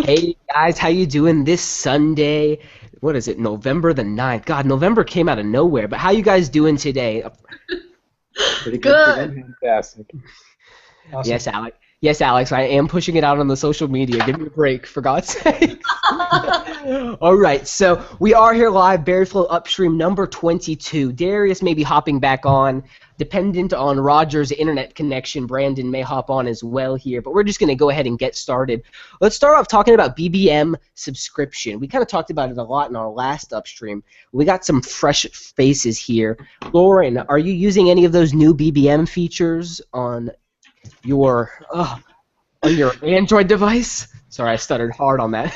Hey guys, how you doing this Sunday? What is it, November the 9th? God, November came out of nowhere, but how you guys doing today? Pretty good, pretty Good. good. Fantastic. Yes, Awesome. Alex. Yes, Alex, I am pushing it out on the social media. Give me a break, for God's sake. All right, so we are here live, BerryFlow Upstream number 22. Darius may be hopping back on. Dependent on Roger's internet connection, Brandon may hop on as well here, but we're just going to go ahead and get started. Let's start off talking about BBM subscription. We kind of talked about it a lot in our last Upstream. We got some fresh faces here. Lauren, are you using any of those new BBM features your on your Android device? Sorry, I stuttered hard on that.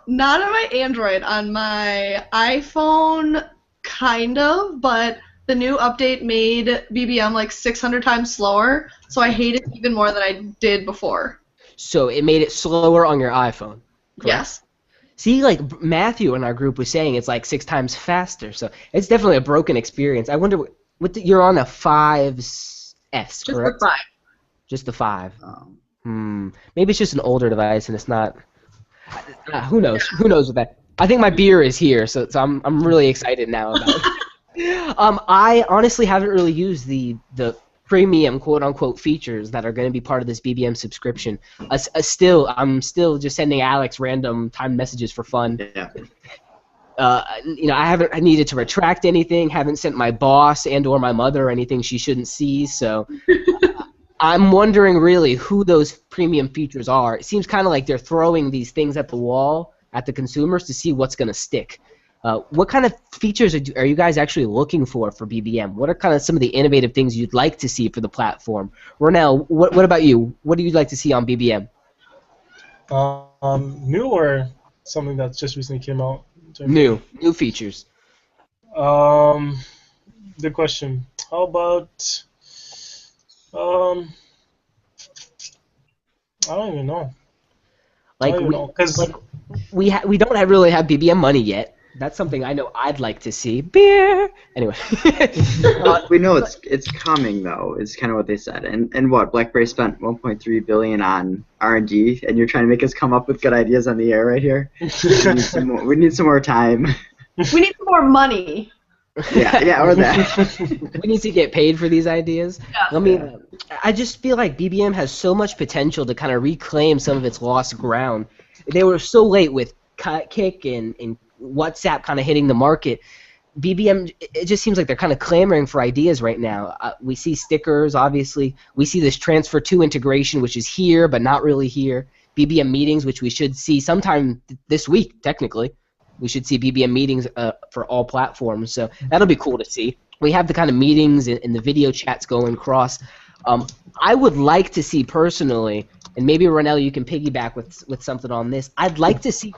Not on my Android, on my iPhone, kind of, but the new update made BBM like 600 times slower, so I hate it even more than I did before. So it made it slower on your iPhone, correct? Yes. See, like Matthew in our group was saying, it's like 6 times faster. So it's definitely a broken experience. I wonder you're on a 5S, Just the correct? five. Just the 5. Um, Maybe it's just an older device and it's not. Who knows? Who knows with that? I think my beer is here, so I'm really excited now about it. I honestly haven't really used the premium quote unquote features that are going to be part of this BBM subscription. I'm still just sending Alex random timed messages for fun. yeah. I haven't needed to retract anything. Haven't sent my boss and/or my mother anything she shouldn't see. So I'm wondering really who those premium features are. It seems kind of like they're throwing these things at the wall at the consumers to see what's going to stick. What kind of features are you guys actually looking for BBM? What are kind of some of the innovative things you'd like to see for the platform? Ronell, what about you? What do you like to see on BBM? New or something that just recently came out? In terms New features. of, good question. How about um, I don't even know. I Like don't even know, cause like we don't really have BBM money yet. That's something I know I'd like to see. Beer. Anyway. We know it's coming though. Is kind of what they said. And what BlackBerry spent 1.3 billion on R&D, and you're trying to make us come up with good ideas on the air right here. We need some more. We need some more time. We need more money. Yeah, or that. We need to get paid for these ideas. Yeah. I mean, Yeah. I just feel like BBM has so much potential to kind of reclaim some of its lost ground. They were so late with Kick and WhatsApp kind of hitting the market. BBM, it just seems like they're kind of clamoring for ideas right now. We see stickers, obviously. We see this transfer to integration, which is here but not really here. BBM meetings, which we should see sometime this week, technically. We should see BBM meetings for all platforms, so that'll be cool to see. We have the kind of meetings and the video chats going across. Um, I would like to see personally, and maybe Ronell, you can piggyback with something on this. I'd like to see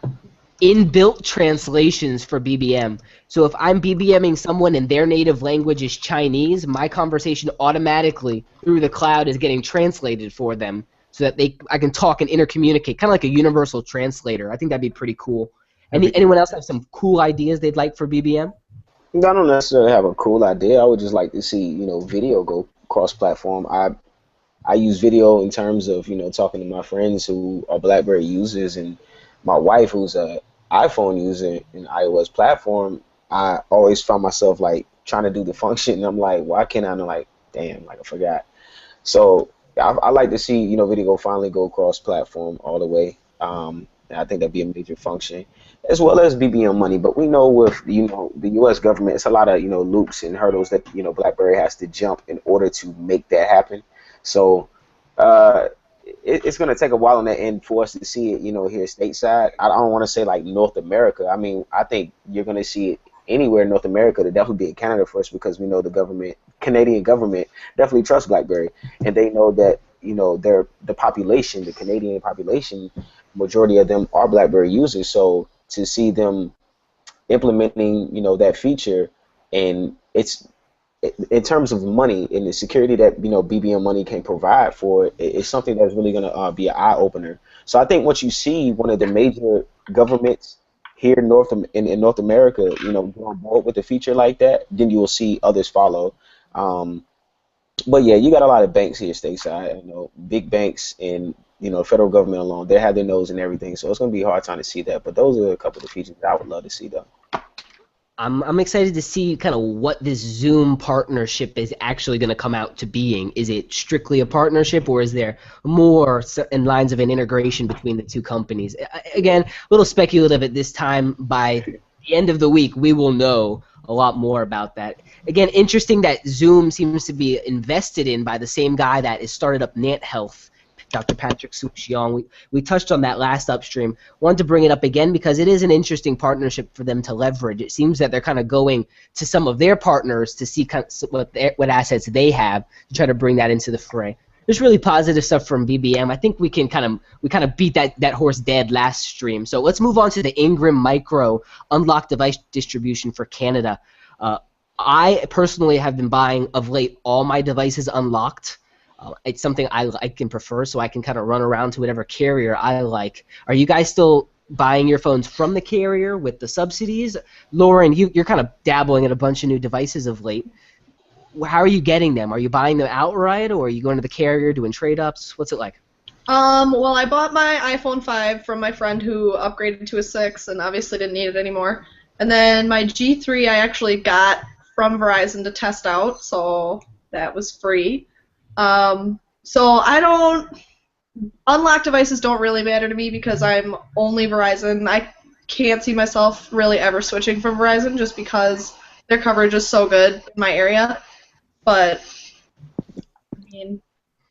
inbuilt translations for BBM. So if I'm BBMing someone and their native language is Chinese, my conversation automatically through the cloud is getting translated for them, so that I can talk and intercommunicate, kind of like a universal translator. I think that'd be pretty cool. Anyone else have some cool ideas they'd like for BBM? I don't necessarily have a cool idea. I would just like to see, video go cross-platform. I use video in terms of, talking to my friends who are BlackBerry users and my wife who's a iPhone user in iOS platform. I always found myself like trying to do the function and I'm like, why can't I? And I'm like, damn, like I forgot. So I like to see, video finally go cross-platform all the way. And I think that'd be a major function, as well as BBM money. But we know with the U.S. government, it's a lot of loops and hurdles that BlackBerry has to jump in order to make that happen. So uh, it's going to take a while on that end for us to see it, here stateside. I don't want to say like North America. I mean, I think you're going to see it anywhere in North America. To definitely be in Canada first because we know the Canadian government definitely trusts BlackBerry, and they know that the population, the Canadian population, majority of them are BlackBerry users. So to see them implementing, that feature, and it's in terms of money and the security that BBM money can provide for it, it's something that's really going to be an eye opener. So I think once you see one of the major governments here in North America, go on board with a feature like that, then you will see others follow. Um, but yeah, you got a lot of banks here stateside, big banks, and federal government alone, they have their nose in everything, so it's gonna be a hard time to see that. But those are a couple of the features that I would love to see, though. I'm excited to see kind of what this Zoom partnership is actually going to come out to being. Is it strictly a partnership, or is there more in lines of an integration between the two companies? Again, a little speculative at this time. By the end of the week, we will know a lot more about that. Again, interesting that Zoom seems to be invested in by the same guy that has started up Nant Health, Dr. Patrick Soon-Shiong. We touched on that last Upstream. Wanted to bring it up again because it is an interesting partnership for them to leverage. It seems that they're kind of going to some of their partners to see kind of what assets they have to try to bring that into the fray. There's really positive stuff from BBM. I think we kind of beat that horse dead last stream. So let's move on to the Ingram Micro unlocked device distribution for Canada. I personally have been buying of late all my devices unlocked. It's something I can prefer, so I can kind of run around to whatever carrier I like. Are you guys still buying your phones from the carrier with the subsidies? Lauren, you're kind of dabbling in a bunch of new devices of late. How are you getting them? Are you buying them outright, or are you going to the carrier doing trade-ups? What's it like? Well, I bought my iPhone 5 from my friend who upgraded to a 6 and obviously didn't need it anymore. And then my G3 I actually got from Verizon to test out, so that was free. So unlocked devices don't really matter to me because I'm only Verizon. I can't see myself really ever switching from Verizon just because their coverage is so good in my area. But, I mean,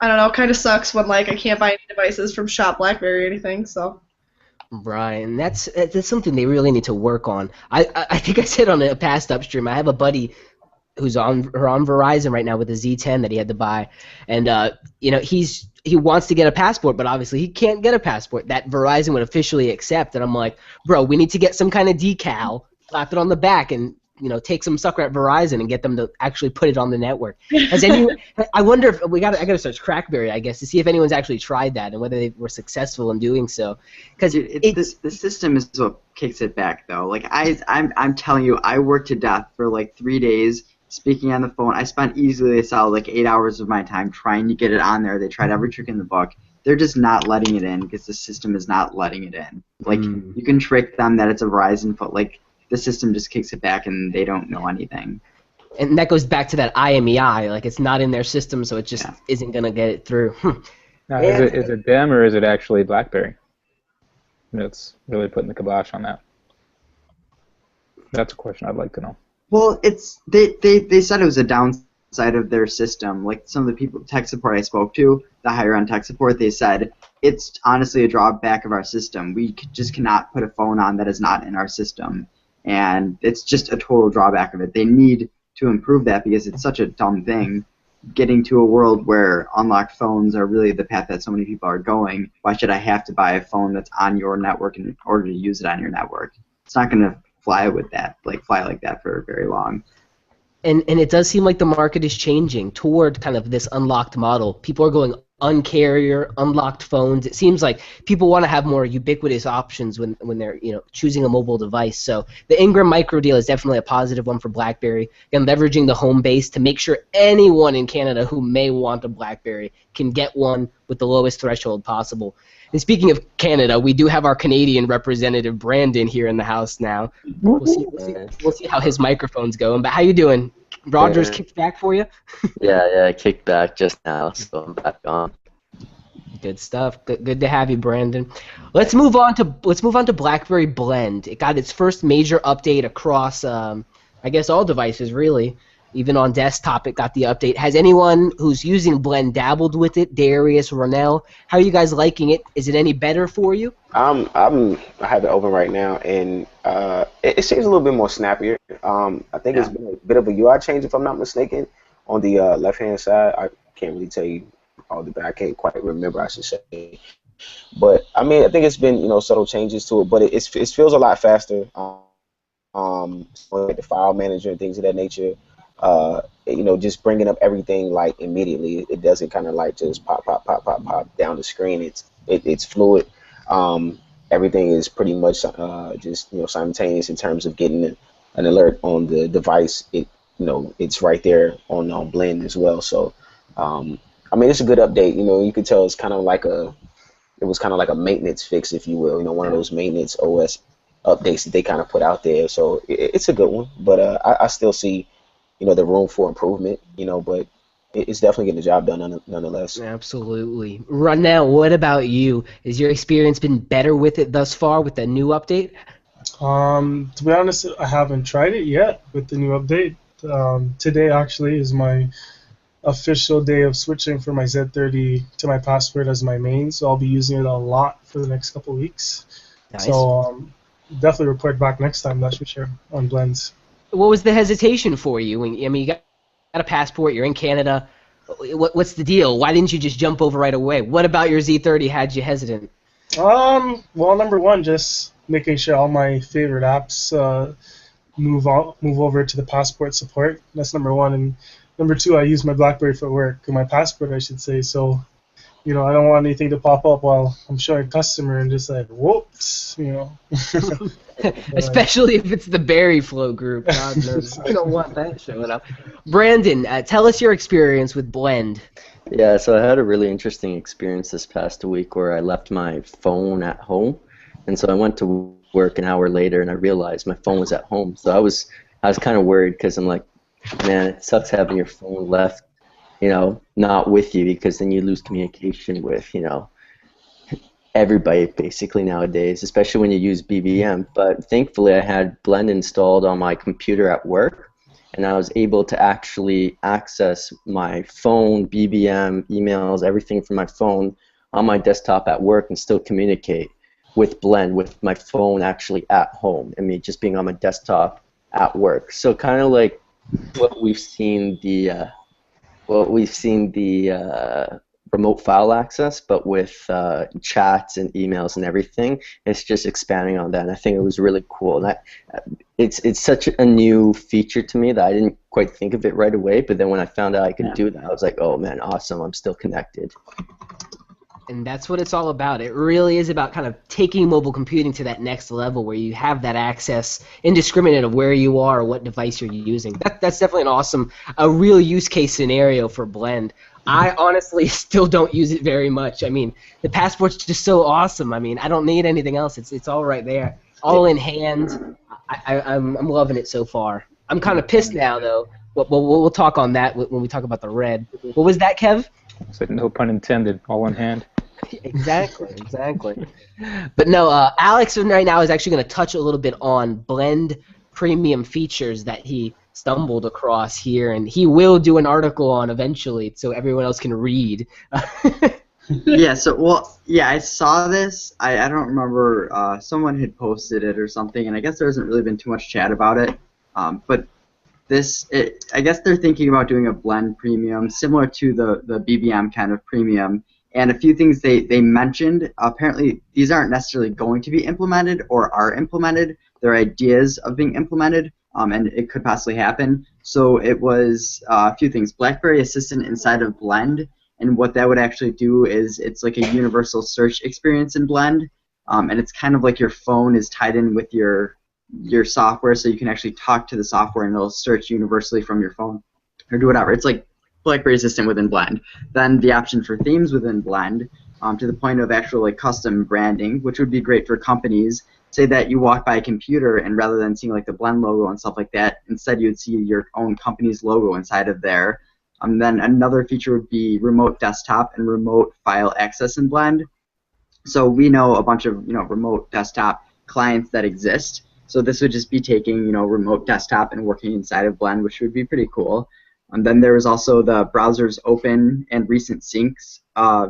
I don't know, it kind of sucks when, I can't buy any devices from Shop Blackberry or anything, so. Right, and that's something they really need to work on. I think I said on a past Upstream, I have a buddy who's on Verizon right now with a Z10 that he had to buy, and he wants to get a passport, but obviously he can't get a passport that Verizon would officially accept. And I'm like, bro, we need to get some kind of decal, slap it on the back, and take some sucker at Verizon and get them to actually put it on the network. I wonder if I got to search Crackberry, I guess, to see if anyone's actually tried that and whether they were successful in doing so. Because the system is what kicks it back, though. I'm telling you, I worked to death for 3 days. Speaking on the phone, I spent easily a solid 8 hours of my time trying to get it on there. They tried every trick in the book. They're just not letting it in because the system is not letting it in. You can trick them that it's a Verizon, but the system just kicks it back and they don't know anything. And that goes back to that IMEI. It's not in their system, so it just isn't going to get it through. Now, is it them or is it actually BlackBerry that's really putting the kibosh on that? That's a question I'd like to know. Well, they said it was a downside of their system. Some of the people, tech support I spoke to, the higher end tech support, they said it's honestly a drawback of our system. We just cannot put a phone on that is not in our system, and it's just a total drawback of it. They need to improve that because it's such a dumb thing. Getting to a world where unlocked phones are really the path that so many people are going. Why should I have to buy a phone that's on your network in order to use it on your network? It's not going to fly like that for very long. And it does seem like the market is changing toward kind of this unlocked model. People are going uncarrier, unlocked phones. It seems like people want to have more ubiquitous options when they're choosing a mobile device. So the Ingram Micro deal is definitely a positive one for BlackBerry. And leveraging the home base to make sure anyone in Canada who may want a BlackBerry can get one with the lowest threshold possible. And speaking of Canada, we do have our Canadian representative Brandon here in the house now. We'll see how his microphone's going. But how you doing? Rogers kicked back for you? Yeah, I kicked back just now, so I'm back on. Good stuff. Good to have you, Brandon. Let's move on to BlackBerry Blend. It got its first major update across, I guess, all devices really. Even on desktop, it got the update. Has anyone who's using Blend dabbled with it? Darius, Ronell, how are you guys liking it? Is it any better for you? I have it open right now, and it seems a little bit more snappier. I think it's been a bit of a UI change, if I'm not mistaken, on the left-hand side. I can't really tell you all the, I can't quite remember, I should say. But I mean, I think it's been subtle changes to it, but it feels a lot faster. Like the file manager and things of that nature. Just bringing up everything immediately. It doesn't kind of just pop down the screen. It's fluid. Everything is pretty much just simultaneous in terms of getting an alert on the device. It's right there on Blend as well. So I mean, it's a good update. You can tell it's kind of like a it was kind of like a maintenance fix, if you will. You know, one of those maintenance OS updates that they kind of put out there. So it's a good one, but I still see, you know, the room for improvement. You know, but it's definitely getting the job done nonetheless. Absolutely. Ronell, what about you? Has your experience been better with it thus far with the new update? To be honest, I haven't tried it yet with the new update. Today actually is my official day of switching from my Z30 to my password as my main, so I'll be using it a lot for the next couple of weeks. Nice. So definitely report back next time, that's for sure, on blends. What was the hesitation for you? I mean, you got a passport, you're in Canada. What's the deal? Why didn't you just jump over right away? What about your Z30 had you hesitant? Well, number one, just making sure all my favorite apps move over to the passport support. That's number one. And number two, I use my Blackberry for work, or my passport, I should say. So, you know, I don't want anything to pop up while I'm showing a customer and just like, whoops, you know. Especially if it's the BerryFlow group. God knows. You don't want that showing up. Brandon, tell us your experience with Blend. Yeah, so I had a really interesting experience this past week where I left my phone at home, and so I went to work an hour later and I realized my phone was at home. So I was kind of worried because I'm like, man, it sucks having your phone left, you know, not with you, because then you lose communication with, you know, everybody basically nowadays, especially when you use BBM. But thankfully I had Blend installed on my computer at work, and I was able to actually access my phone, BBM, emails, everything from my phone on my desktop at work and still communicate with Blend with my phone actually at home, and me just being on my desktop at work. So kind of like what we've seen the remote file access, but with chats and emails and everything. It's just expanding on that, and I think it was really cool. And it's such a new feature to me that I didn't quite think of it right away, but then when I found out I could do that, I was like, oh man, awesome, I'm still connected. And that's what it's all about. It really is about kind of taking mobile computing to that next level where you have that access indiscriminate of where you are or what device you're using. That's definitely an awesome, a real use case scenario for Blend. I honestly still don't use it very much. I mean, the passport's just so awesome. I mean, I don't need anything else. It's all right there, all in hand. I'm loving it so far. I'm kind of pissed now, though. We'll talk on that when we talk about the red. What was that, Kev? I said no pun intended, all in hand. Exactly. But no, Alex right now is actually going to touch a little bit on Blend premium features that he stumbled across here, and he will do an article on eventually so everyone else can read. Yeah, I saw this. I don't remember, someone had posted it or something, and I guess there hasn't really been too much chat about it. But I guess they're thinking about doing a Blend premium, similar to the BBM kind of premium. And a few things they mentioned, apparently these aren't necessarily going to be implemented or are implemented. They're ideas of being implemented, and it could possibly happen. So it was a few things. Blackberry Assistant inside of Blend, and what that would actually do is it's like a universal search experience in Blend, and it's kind of like your phone is tied in with your software, so you can actually talk to the software and it'll search universally from your phone or do whatever. It's like Blackberry Assistant within Blend. Then the option for themes within Blend, to the point of actual like custom branding, which would be great for companies. Say that you walk by a computer and rather than seeing like the Blend logo and stuff like that, instead you would see your own company's logo inside of there. Then another feature would be remote desktop and remote file access in Blend. So we know a bunch of remote desktop clients that exist. So this would just be taking remote desktop and working inside of Blend, which would be pretty cool. And then there was also the browser's open and recent syncs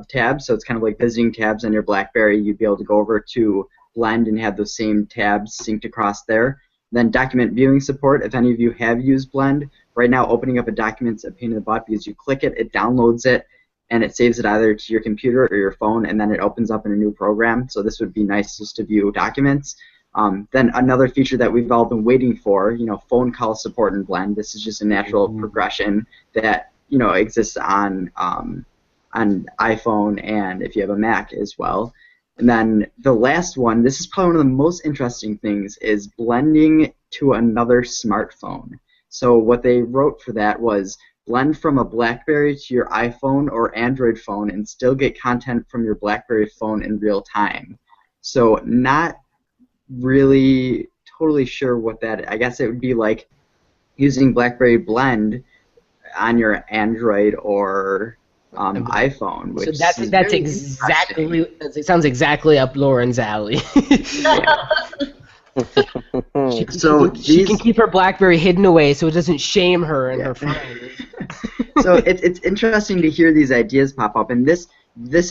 tab. So it's kind of like visiting tabs on your BlackBerry. You'd be able to go over to Blend and have those same tabs synced across there. Then document viewing support. If any of you have used Blend, right now opening up a document's a pain in the butt because you click it, it downloads it, and it saves it either to your computer or your phone, and then it opens up in a new program. So this would be nice just to view documents. Then another feature that we've all been waiting for, phone call support in Blend. This is just a natural progression that exists on iPhone and if you have a Mac as well. And then the last one, this is probably one of the most interesting things, is blending to another smartphone. So what they wrote for that was blend from a BlackBerry to your iPhone or Android phone and still get content from your BlackBerry phone in real time. So not really totally sure what that is. I guess it would be like using BlackBerry Blend on your Android or iPhone. Which So that's exactly. It sounds exactly up Lauren's alley. She can keep her BlackBerry hidden away so it doesn't shame her and her friends. So it's interesting to hear these ideas pop up, and this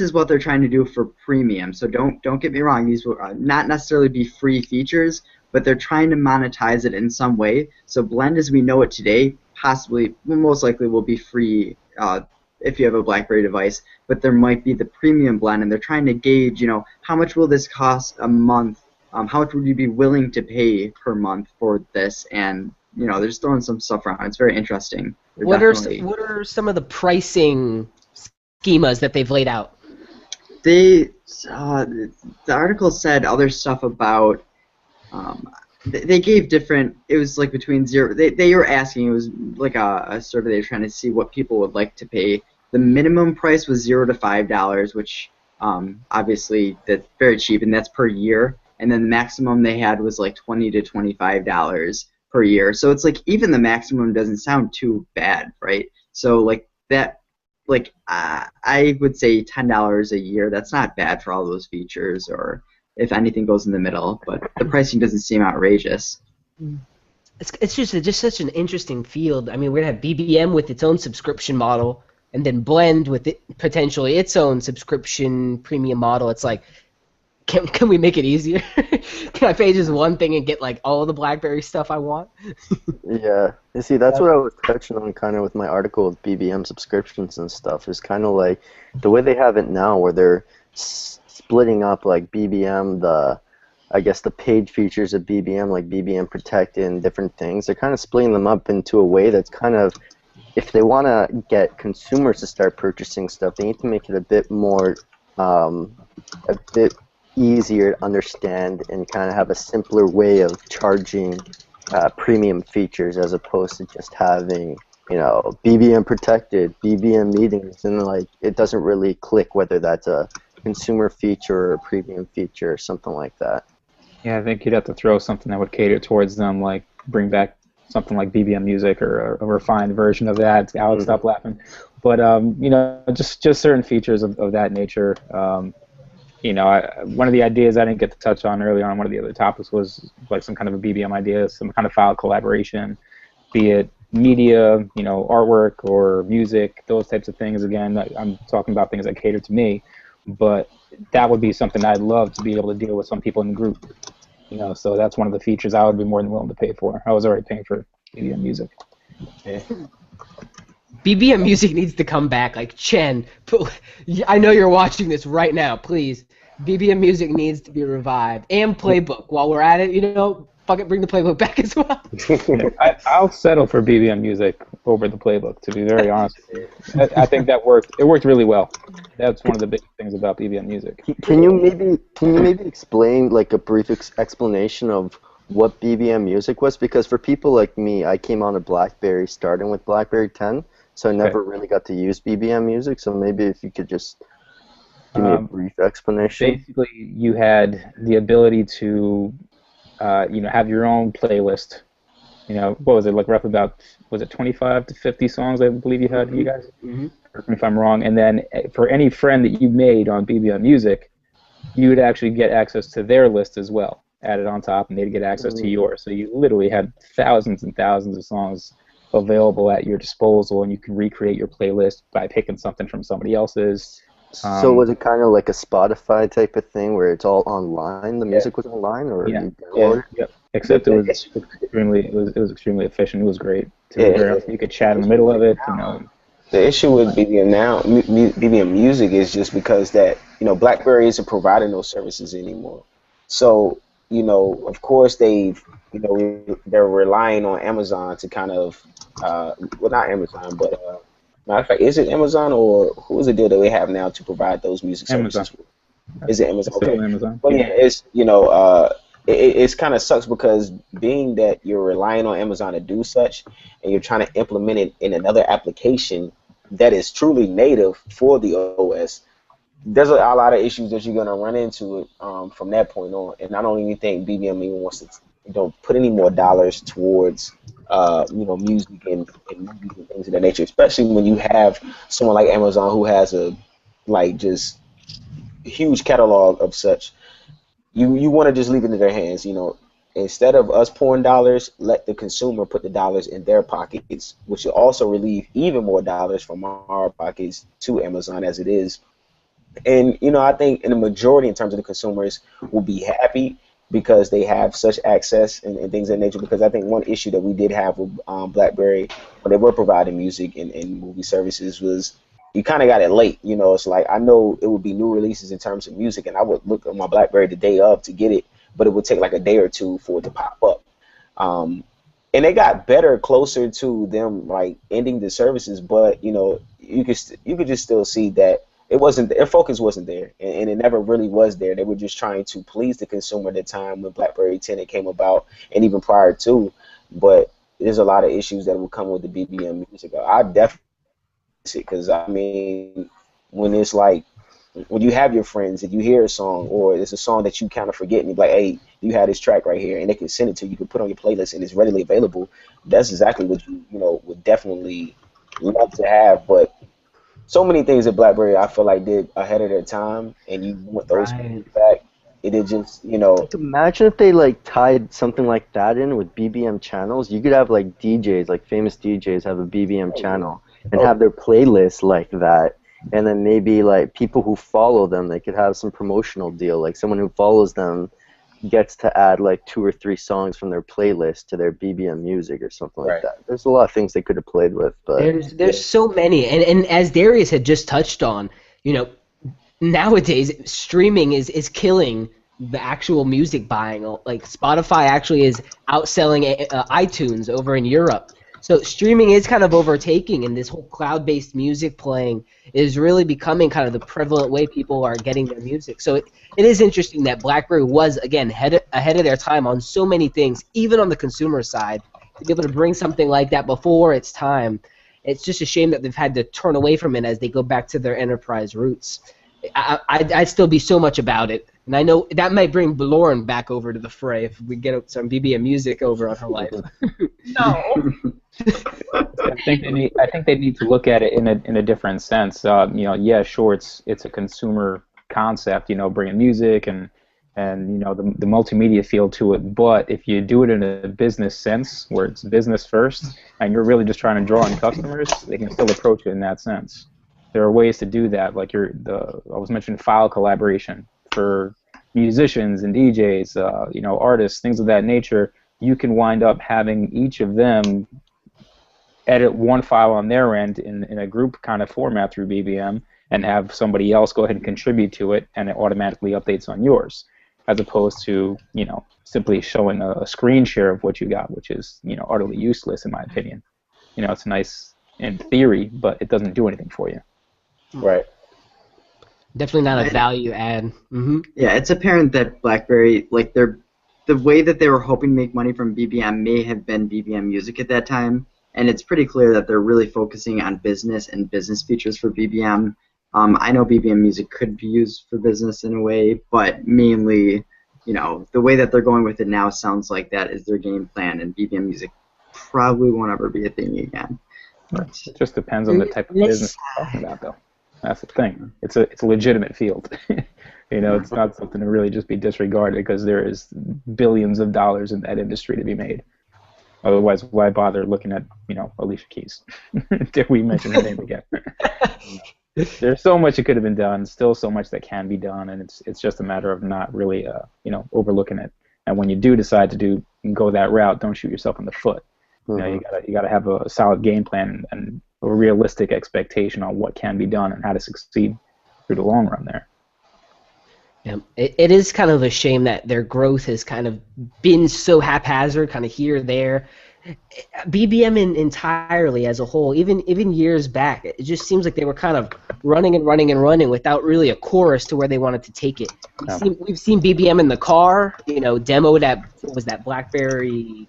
is what they're trying to do for premium. So don't get me wrong; these will not necessarily be free features, but they're trying to monetize it in some way. So Blend, as we know it today, most likely will be free if you have a BlackBerry device. But there might be the premium Blend, and they're trying to gauge, how much will this cost a month? How much would you be willing to pay per month for this? And they're just throwing some stuff around. It's very interesting. What are some of the pricing schemas that they've laid out? The article said other stuff about. They gave different. It was like between zero. They were asking. It was like a survey. They were trying to see what people would like to pay. The minimum price was $0 to $5, which obviously that's very cheap, and that's per year. And then the maximum they had was like $20 to $25 per year. So it's like even the maximum doesn't sound too bad, right? So like that, I would say $10 a year. That's not bad for all those features, or if anything goes in the middle. But the pricing doesn't seem outrageous. It's just such an interesting field. I mean, we're gonna have BBM with its own subscription model, and then Blend with potentially its own subscription premium model. It's like, can we make it easier? Can I pay just one thing and get like all of the BlackBerry stuff I want? Yeah. You see, that's what I was touching on kind of with my article with BBM subscriptions and stuff. Is kind of like the way they have it now, where they're splitting up like BBM, the paid features of BBM, like BBM Protect and different things. They're kind of splitting them up into a way that's kind of, if they want to get consumers to start purchasing stuff, they need to make it a bit more, a bit easier to understand and kind of have a simpler way of charging premium features, as opposed to just having BBM protected, BBM meetings, and like it doesn't really click whether that's a consumer feature or a premium feature or something like that. Yeah, I think you'd have to throw something that would cater towards them, like bring back something like BBM Music or a refined version of that. Alex, stop laughing. But just certain features of that nature. One of the ideas I didn't get to touch on earlier on one of the other topics was like some kind of a BBM idea, some kind of file collaboration, be it media, artwork or music, those types of things. Again, I'm talking about things that cater to me, but that would be something I'd love to be able to deal with some people in the group. So that's one of the features I would be more than willing to pay for. I was already paying for BBM Music. Yeah. BBM Music needs to come back. Like, Chen, I know you're watching this right now. Please, BBM Music needs to be revived. And Playbook. While we're at it, fuck it, bring the Playbook back as well. I'll settle for BBM Music over the Playbook, to be very honest with you. I think that worked. It worked really well. That's one of the big things about BBM Music. Can you maybe explain like a brief explanation of what BBM Music was? Because for people like me, I came on a BlackBerry starting with BlackBerry 10. So I never really got to use BBM Music, so maybe if you could just give me a brief explanation. Basically, you had the ability to, have your own playlist. What was it, like roughly about, was it 25 to 50 songs I believe you had, you guys? Mm-hmm. Correct me if I'm wrong. And then for any friend that you made on BBM Music, you would actually get access to their list as well, added on top, and they'd get access to yours. So you literally had thousands and thousands of songs available at your disposal, and you can recreate your playlist by picking something from somebody else's. So was it kind of like a Spotify type of thing where it's all online? The music was online, or you download it? Yeah. Except it was extremely efficient. It was great. You could chat in the middle of it. The issue with BBM Music is just because that BlackBerry isn't providing those services anymore. So of course they're relying on Amazon to kind of not Amazon, but matter of fact, is it Amazon or who is the deal that they have now to provide those music services? Amazon. Is it Amazon? Okay. Amazon. Well, it's it's kind of sucks because being that you're relying on Amazon to do such, and you're trying to implement it in another application that is truly native for the OS, there's a lot of issues that you're gonna run into from that point on. And I don't even think BBM even wants to put any more dollars towards music and movies and things of that nature, especially when you have someone like Amazon who has a just huge catalog of such. You want to just leave it in their hands, instead of us pouring dollars, let the consumer put the dollars in their pockets, which will also relieve even more dollars from our pockets to Amazon as it is. And I think in the majority, in terms of the consumers, will be happy because they have such access and things of that nature. Because I think one issue that we did have with BlackBerry when they were providing music and movie services was you kind of got it late. It's like I know it would be new releases in terms of music, and I would look at my BlackBerry the day of to get it, but it would take like a day or two for it to pop up. And they got better closer to them like ending the services, but you could just still see that it wasn't, their focus wasn't there, and it never really was there. They were just trying to please the consumer at the time when BlackBerry 10 came about, and even prior to. But there's a lot of issues that will come with the BBM music. I definitely see it because when it's like when you have your friends and you hear a song or it's a song that you kind of forget and you're like, hey, you have this track right here, and they can send it to you. You can put it on your playlist and it's readily available. That's exactly what you would definitely love to have, but so many things that BlackBerry I feel like did ahead of their time, and you want those back. It did just Imagine if they tied something like that in with BBM channels. You could have DJs, famous DJs, have a BBM channel and have their playlist like that, and then maybe people who follow them, they could have some promotional deal. Someone who follows them gets to add 2 or 3 songs from their playlist to their BBM music or something like that. There's a lot of things they could have played with, but there's so many, and as Darius had just touched on, nowadays streaming is killing the actual music buying. Spotify actually is outselling iTunes over in Europe. So streaming is kind of overtaking, and this whole cloud-based music playing is really becoming kind of the prevalent way people are getting their music. So it is interesting that BlackBerry was, again, ahead of their time on so many things, even on the consumer side, to be able to bring something like that before its time. It's just a shame that they've had to turn away from it as they go back to their enterprise roots. I'd still be so much about it. And I know that might bring Lauren back over to the fray if we get some BBM music over on her life. No. I think they need to look at it in a different sense. Yeah, sure, it's a consumer concept, bringing music and the multimedia feel to it. But if you do it in a business sense, where it's business first, and you're really just trying to draw in customers, they can still approach it in that sense. There are ways to do that, like I was mentioning file collaboration for musicians and DJs, artists, things of that nature. You can wind up having each of them edit one file on their end in a group kind of format through BBM, and have somebody else go ahead and contribute to it, and it automatically updates on yours, as opposed to simply showing a screen share of what you got, which is utterly useless in my opinion. It's nice in theory, but it doesn't do anything for you. Right. Definitely not a value add. Mm-hmm. Yeah, it's apparent that BlackBerry, the way that they were hoping to make money from BBM may have been BBM music at that time, and it's pretty clear that they're really focusing on business and business features for BBM. I know BBM music could be used for business in a way, but mainly, the way that they're going with it now sounds like that is their game plan, and BBM music probably won't ever be a thing again. It just depends on the type of business you're talking about, though. That's the thing. It's a legitimate field. It's not something to really just be disregarded because there is billions of dollars in that industry to be made. Otherwise, why bother looking at Alicia Keys? Did we mention her name again? There's so much that could have been done, still so much that can be done, and it's just a matter of not really overlooking it. And when you do decide to go that route, don't shoot yourself in the foot. Mm-hmm. You gotta have a solid game plan and a realistic expectation on what can be done and how to succeed through the long run there. Yeah, it is kind of a shame that their growth has kind of been so haphazard, kind of here, there. BBM entirely as a whole, even years back, it just seems like they were kind of running and running and running without really a chorus to where they wanted to take it. We've seen BBM in the car, demoed at, what was that, Blackberry?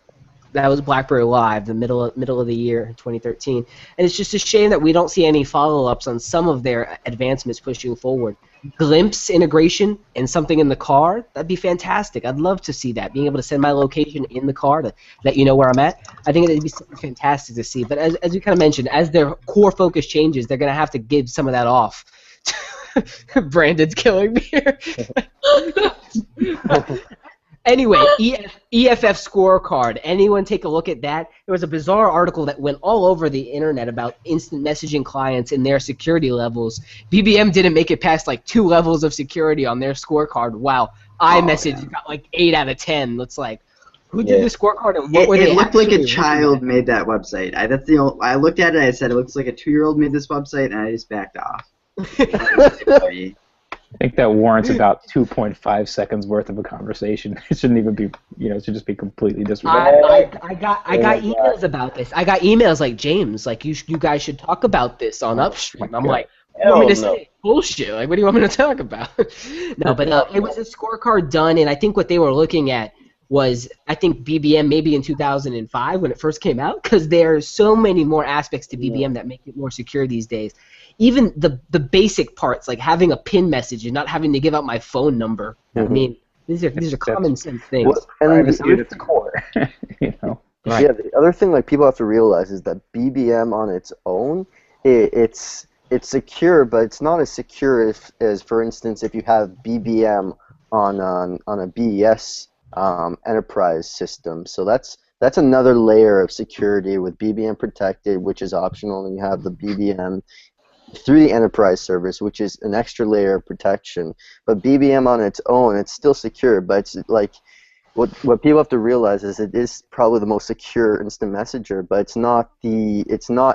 That was Blackberry Live, the middle of the year, 2013. And it's just a shame that we don't see any follow-ups on some of their advancements pushing forward. Glimpse integration and something in the car, that'd be fantastic. I'd love to see that, being able to send my location in the car to let you know where I'm at. I think it'd be something fantastic to see. But as you kind of mentioned, as their core focus changes, they're going to have to give some of that off. Brandon's killing me here. Anyway, EFF scorecard. Anyone take a look at that? There was a bizarre article that went all over the internet about instant messaging clients and their security levels. BBM didn't make it past like 2 levels of security on their scorecard. Wow, iMessage got like 8 out of 10. It's like, who did the scorecard and what were they? It looked like a child made that website. I looked at it. I said it looks like a 2-year-old made this website, and I just backed off. I think that warrants about 2.5 seconds worth of a conversation. It shouldn't even be, it should just be completely disregarded. I got emails about this. I got emails like, James, like you guys should talk about this on Upstream. I'm like, you want me to say bullshit? Like, what do you want me to talk about? No, but it was a scorecard done, and I think what they were looking at was, I think BBM maybe in 2005 when it first came out, because there are so many more aspects to BBM that make it more secure these days. Even the basic parts, like having a PIN message and not having to give out my phone number. I mean, these are common sense things. Well, and Privacy at its core, Right. Yeah, the other thing like people have to realize is that BBM on its own, it's secure, but it's not as secure as for instance, if you have BBM on a BES enterprise system. So that's another layer of security with BBM protected, which is optional, and you have the BBM through the enterprise service, which is an extra layer of protection. But BBM on its own, it's still secure, but it's like what people have to realize is it is probably the most secure instant messenger, but it's not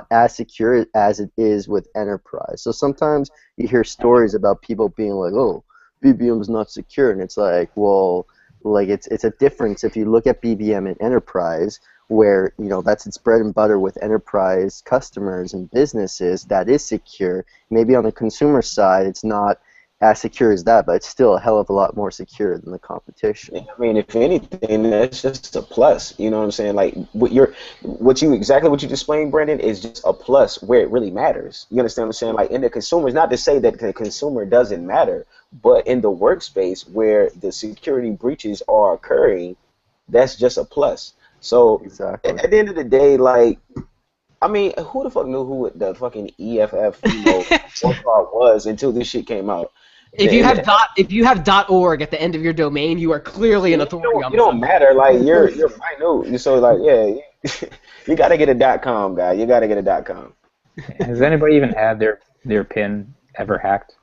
as secure as it is with enterprise. So sometimes you hear stories about people being like, oh, BBM is not secure, and it's like, well, like it's a difference if you look at BBM in enterprise, where that's its bread and butter with enterprise customers and businesses, that is secure. Maybe on the consumer side it's not as secure as that, but it's still a hell of a lot more secure than the competition. I mean, if anything, that's just a plus. You know what I'm saying? Like what you just explained, Brandon, is just a plus where it really matters. You understand what I'm saying? Like in the consumers, not to say that the consumer doesn't matter, but in the workspace where the security breaches are occurring, that's just a plus. So exactly. At the end of the day, like, I mean, who the fuck knew who the fucking EFF was until this shit came out? If you have .org at the end of your domain, you are clearly an authority on You don't matter. Like you're minute. So like you gotta get a .com guy. You gotta get a .com. Has anybody even had their PIN ever hacked?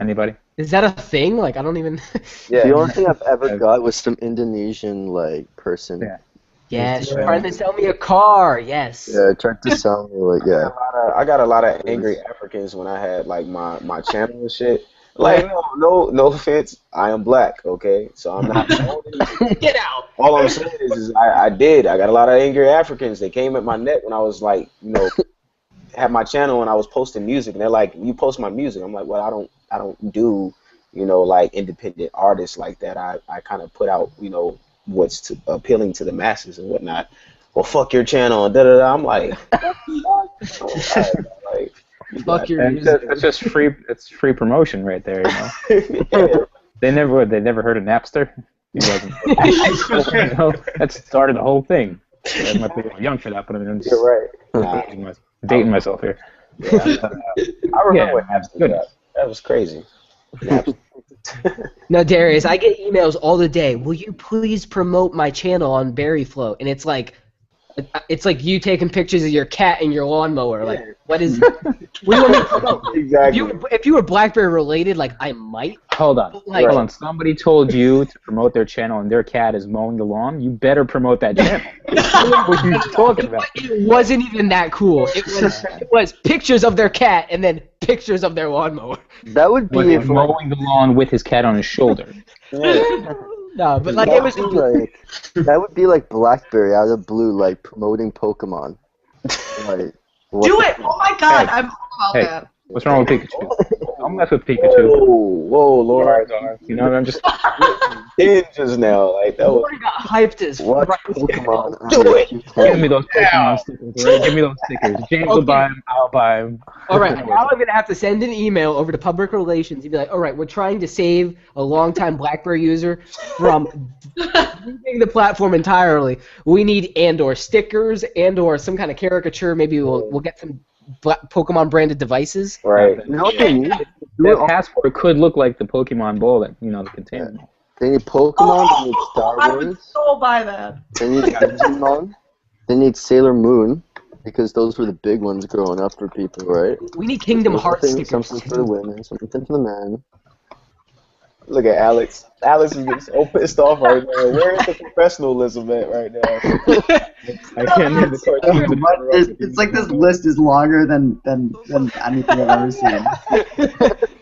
Anybody? Is that a thing? Like, I don't even. Yeah. The only thing I've ever got was some Indonesian person. Yeah. Yes, trying to sell me a car. Yes. Yeah, tried to sell me I got a lot of angry Africans when I had like my channel and shit. Like no offense, I am black, okay? So I'm not Get out. All I'm saying is I got a lot of angry Africans. They came at my neck when I was like, had my channel and I was posting music, and they're like, you post my music. I'm like, well, I don't do, like independent artists like that. I kind of put out, what's appealing to the masses and whatnot. Well, fuck your channel and da da da. I'm like, fuck your music. That's just free. It's free promotion right there. They never heard of Napster. That started the whole thing. I might be a little young for that, but I'm just dating myself here. Yeah, I remember what Napster did. That was crazy. No, Darius, I get emails all the day. Will you please promote my channel on BerryFlow? And it's like you taking pictures of your cat and your lawnmower. Like, what do you want me to promote? Exactly. If you were Blackberry related, like, I might. Hold on. Somebody told you to promote their channel and their cat is mowing the lawn. You better promote that channel. What are you talking about? It wasn't even that cool. It was pictures of their cat and then pictures of their lawnmower. That would be mowing the lawn with his cat on his shoulder. No, but like that would be like Blackberry out of the blue, like promoting Pokemon. Like, Do it! Oh my god, I'm all about that. What's wrong with Pikachu? Don't mess with Pikachu. Whoa, Lord. You know, I'm just Ninjas now. Like, that was. Lord got hyped as Watch fuck. Pokemon. Do it! give me those Pokemon stickers, right? Give me those stickers. James will buy them. I'll buy them. All right, now I'm gonna have to send an email over to public relations. You'd be like, all right, we're trying to save a longtime BlackBerry user from leaving the platform entirely. We need and/or stickers and/or some kind of caricature. Maybe we'll get some Pokemon branded devices. Right. You know what they need? That passport could look like the Pokemon ball that the container. They need Pokemon, they need Star I would Wars, so buy that. they need Digimon, they need Sailor Moon, because those were the big ones growing up for people, right? We need Kingdom Hearts Something, stickers. something for the women, something for the men. Look at Alex. Alex is getting so pissed off right now. Where is the professionalism at right now? I can't name the cartoons. It's like this list is longer than anything I've ever seen.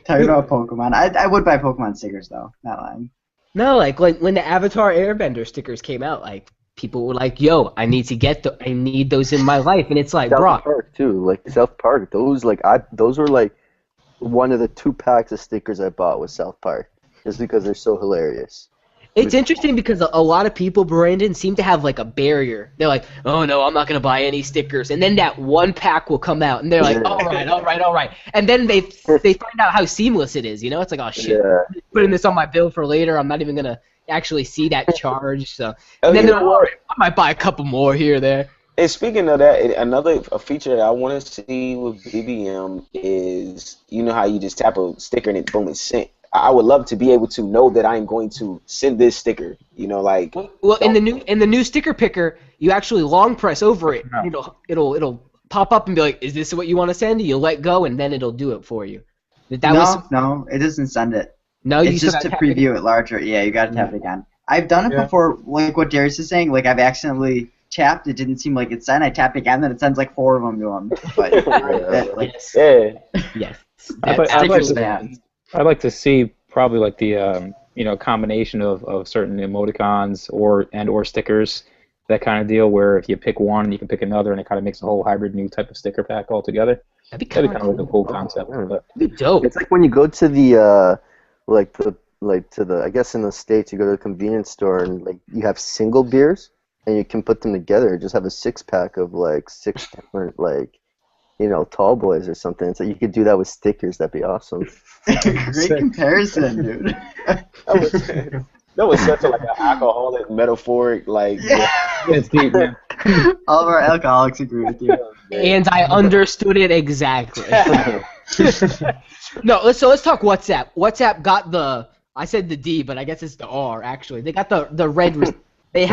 Talking about Pokemon. I would buy Pokemon stickers though, not lying. No, like when the Avatar Airbender stickers came out, like people were like, "Yo, I need to get I need those in my life," and it's like, South bro, Park too, like South Park. Those were like one of the 2 packs of stickers I bought was South Park, just because they're so hilarious. it's interesting because a lot of people, Brandon, seem to have like a barrier. They're like, "Oh no, I'm not gonna buy any stickers," and then that one pack will come out, and they're like, "All right," and then they find out how seamless it is. You know, it's like, "Oh shit, Yeah. putting this on my bill for later. I'm not even gonna actually see that charge." So, Oh, and then you they're like, know "All what? right, I might buy a couple more here or there." And speaking of that, another feature that I want to see with BBM is, you know how you just tap a sticker and it boom, it's sent. I would love to be able to know that I'm going to send this sticker. You know, like. Well, in the new sticker picker, you actually long press over it. And it'll pop up and be like, "Is this what you want to send?" You let go, and then it'll do it for you. No, it doesn't send it. No, you It's just to preview it larger. Yeah, you gotta tap it again. I've done it before, like what Darius is saying. Like I've accidentally tapped, it didn't seem like it sent. I tap again, then it sends like 4 of them to him. But Yes. I'd like to see probably like the combination of certain emoticons or stickers, that kind of deal, where if you pick one, you can pick another, and it kind of makes a whole hybrid new type of sticker pack altogether. That'd be kind of like a cool concept. Yeah. But That'd be dope. It's like when you go to the I guess in the States you go to a convenience store and like you have single beers and you can put them together, just have a 6-pack of like 6 different tall boys or something. So you could do that with stickers. That'd be awesome. Great comparison, dude. That was such an alcoholic metaphoric, it's deep, man. All of our alcoholics agree with you. And I understood it exactly. No, let's talk WhatsApp. WhatsApp got I said the D, but I guess it's the R actually. They got the red. They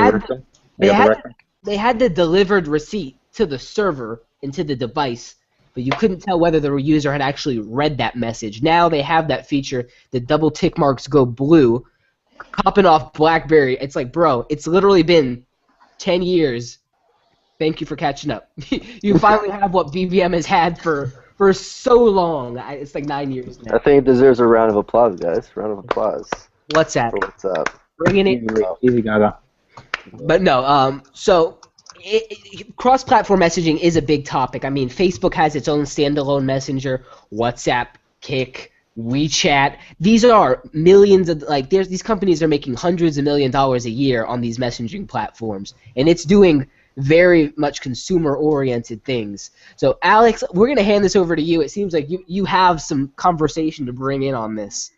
had the delivered receipt to the server and to the device, but you couldn't tell whether the user had actually read that message. Now they have that feature. The double tick marks go blue. Popping off BlackBerry, it's like, bro, it's literally been 10 years. Thank you for catching up. You finally have what BBM has had for so long. It's like 9 years now. I think it deserves a round of applause, guys. Round of applause. WhatsApp. For WhatsApp. Bringing it. Easy, Gaga. But no, so cross-platform messaging is a big topic. I mean, Facebook has its own standalone messenger, WhatsApp, Kik, WeChat. These are millions of these companies are making hundreds of $millions a year on these messaging platforms, and it's doing very much consumer-oriented things. So, Alex, we're gonna hand this over to you. It seems like you have some conversation to bring in on this.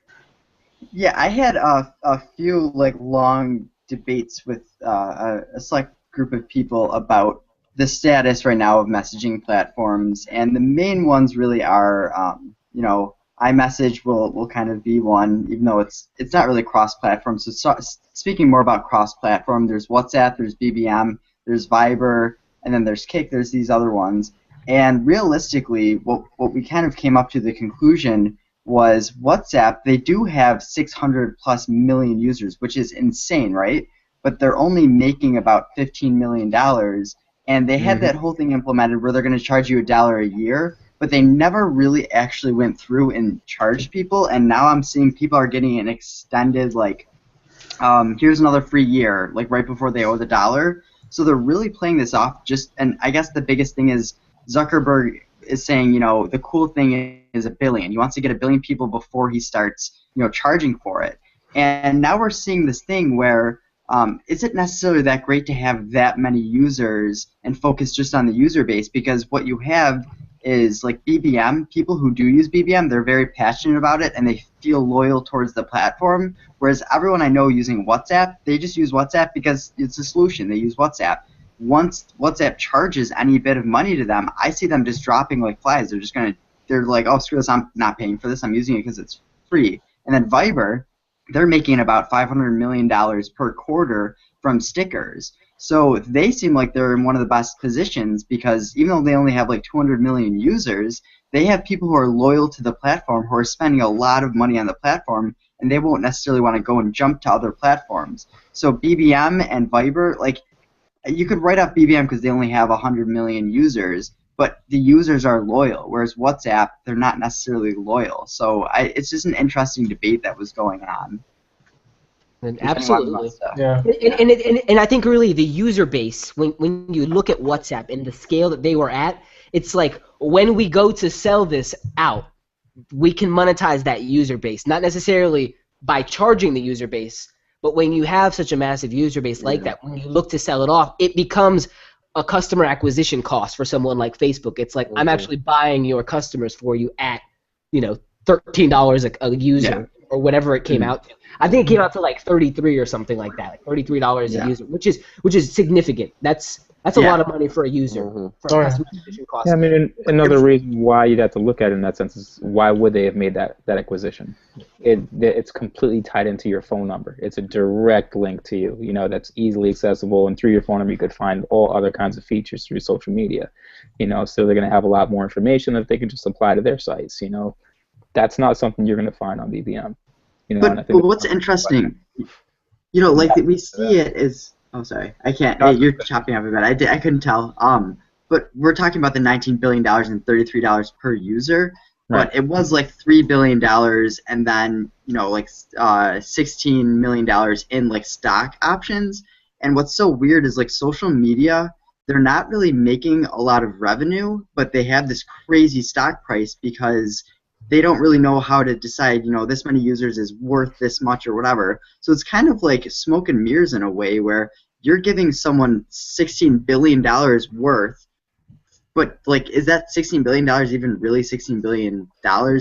Yeah, I had a few long debates with a select group of people about the status right now of messaging platforms, and the main ones really are, iMessage will kind of be one, even though it's not really cross-platform. So speaking more about cross-platform, there's WhatsApp, there's BBM, there's Viber, and then there's Kik, there's these other ones. And realistically, what we kind of came up to the conclusion was WhatsApp, they do have 600 plus million users, which is insane, right? But they're only making about $15 million, and they had that whole thing implemented where they're going to charge you $1 a year, but they never really actually went through and charged people, and now I'm seeing people are getting an extended, here's another free year, right before they owe the $1. So they're really playing this off and I guess the biggest thing is Zuckerberg is saying, the cool thing is a billion. He wants to get 1 billion people before he starts, charging for it. And now we're seeing this thing where is it necessarily that great to have that many users and focus just on the user base? Because what you have is like BBM, people who do use BBM, they're very passionate about it and they feel loyal towards the platform, whereas everyone I know using WhatsApp, they just use WhatsApp because it's a solution. They use WhatsApp. Once WhatsApp charges any bit of money to them, I see them just dropping like flies. They're like, oh, screw this, I'm not paying for this, I'm using it because it's free. And then Viber, they're making about $500 million per quarter from stickers. So they seem like they're in one of the best positions because even though they only have like 200 million users, they have people who are loyal to the platform who are spending a lot of money on the platform, and they won't necessarily want to go and jump to other platforms. So BBM and Viber, like, you could write off BBM because they only have 100 million users, but the users are loyal, whereas WhatsApp, they're not necessarily loyal. So it's just an interesting debate that was going on. And absolutely. Yeah. And I think really the user base, when you look at WhatsApp and the scale that they were at, it's like when we go to sell this out, we can monetize that user base, not necessarily by charging the user base, but when you have such a massive user base like that, when you look to sell it off, it becomes a customer acquisition cost for someone like Facebook. It's like I'm actually buying your customers for you at, $13 a user or whatever it came out to. I think it came out to like 33 or something like that, like $33 a user, which is significant. That's a lot of money for a user for a customer acquisition cost. Yeah, I mean, another reason why you'd have to look at it in that sense is why would they have made that acquisition? It's completely tied into your phone number. It's a direct link to you, that's easily accessible, and through your phone number you could find all other kinds of features through social media, so they're going to have a lot more information that they can just apply to their sites, That's not something you're going to find on BBM. But what's interesting, like we see it as. Oh, sorry, I can't. Hey, you're chopping up a bit. I couldn't tell. But we're talking about the $19 billion and $33 per user. Right. But it was like $3 billion, and then like $16 million in like stock options. And what's so weird is like social media, they're not really making a lot of revenue, but they have this crazy stock price because they don't really know how to decide, this many users is worth this much or whatever. So it's kind of like smoke and mirrors in a way where you're giving someone $16 billion worth, but like, is that $16 billion even really $16 billion?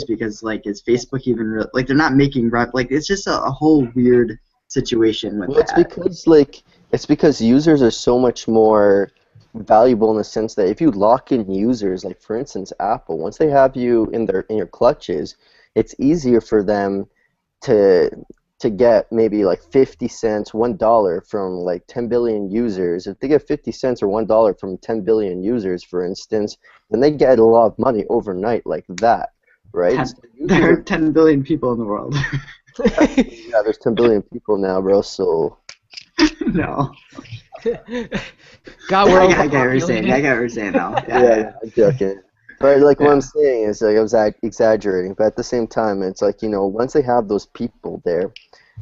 Because like, is Facebook even like they're not making like it's just a whole weird situation with that. It's because users are so much more valuable in the sense that if you lock in users, like for instance Apple, once they have you in your clutches, it's easier for them to get maybe like 50 cents, $1 from like 10 billion users. If they get 50 cents or $1 from 10 billion users, for instance, then they get a lot of money overnight like that, right? There are 10 billion people in the world. Yeah, there's 10 billion people now, bro, so... No. God, I get what you're saying. I get what you're saying now. Yeah, I'm joking. But like what I'm saying is like I was exaggerating, but at the same time it's like, once they have those people there,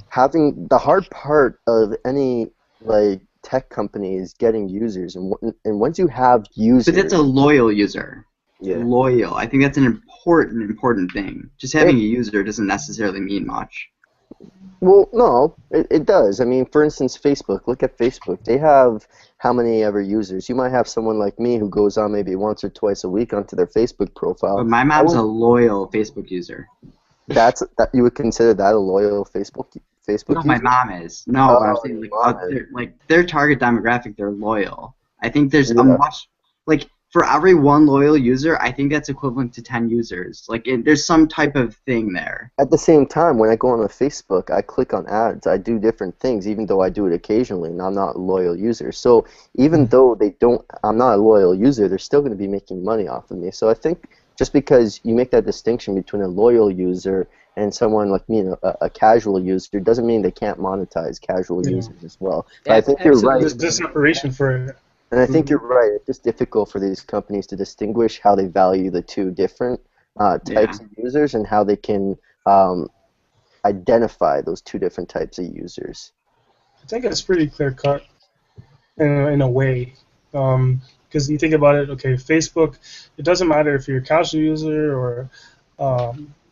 having the hard part of any like tech company is getting users, and once you have users, but that's a loyal user. Yeah. Loyal. I think that's an important thing. Just having a user doesn't necessarily mean much. Well, no, it does. I mean, for instance, Facebook. Look at Facebook. They have how many ever users? You might have someone like me who goes on maybe once or twice a week onto their Facebook profile. But my mom's a loyal Facebook user. That you would consider that a loyal Facebook No, user? my mom is. No, but I'm saying their target demographic, they're loyal. I think there's a much for every one loyal user, I think that's equivalent to 10 users. There's some type of thing there. At the same time, when I go on Facebook, I click on ads. I do different things, even though I do it occasionally, and I'm not a loyal user. So even though I'm not a loyal user, they're still going to be making money off of me. So I think just because you make that distinction between a loyal user and someone like me, a casual user, doesn't mean they can't monetize casual users as well. But I think you're right. There's separation for it. And I think you're right. It's just difficult for these companies to distinguish how they value the two different types of users and how they can identify those two different types of users. I think it's pretty clear cut in a way. Because you think about it, okay, Facebook, it doesn't matter if you're a casual user or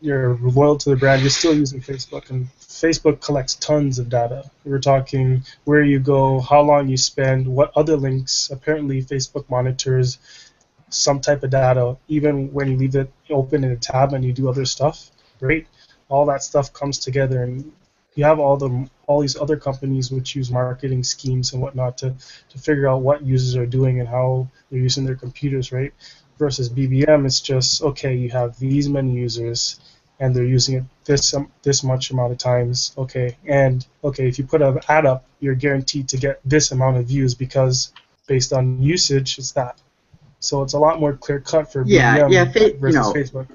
you're loyal to the brand, you're still using Facebook, and Facebook collects tons of data. We're talking where you go, how long you spend, what other links. Apparently, Facebook monitors some type of data, even when you leave it open in a tab and you do other stuff. Great, all that stuff comes together, and you have all these other companies which use marketing schemes and whatnot to figure out what users are doing and how they're using their computers, right? Versus BBM, it's just, okay, you have these many users and they're using it this much amount of times, okay, and okay, if you put an ad up, you're guaranteed to get this amount of views because based on usage, it's that. So it's a lot more clear cut for BBM versus Facebook.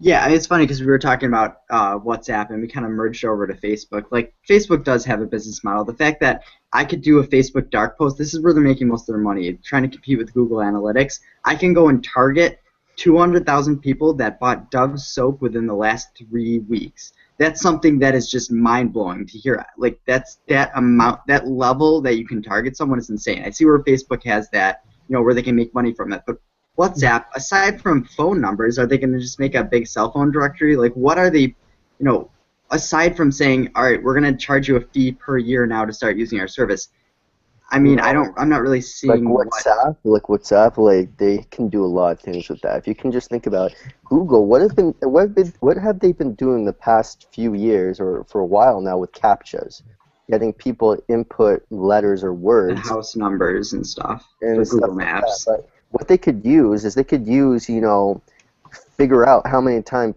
Yeah, it's funny because we were talking about WhatsApp and we kind of merged over to Facebook. Like, Facebook does have a business model. The fact that I could do a Facebook dark post, this is where they're making most of their money, trying to compete with Google Analytics. I can go and target 200,000 people that bought Dove's soap within the last 3 weeks. That's something that is just mind-blowing to hear. Like, that's that amount, that level that you can target someone is insane. I see where Facebook has that, where they can make money from it. But WhatsApp, aside from phone numbers, are they going to just make a big cell phone directory? Like, what are they, aside from saying, all right, we're going to charge you a fee per year now to start using our service? I mean, I'm not really seeing WhatsApp, they can do a lot of things with that. If you can just think about Google, what have they been doing the past few years or for a while now with CAPTCHAs? Getting people input letters or words. And house numbers and stuff. And Google Maps. Like that. What they could use is figure out how many times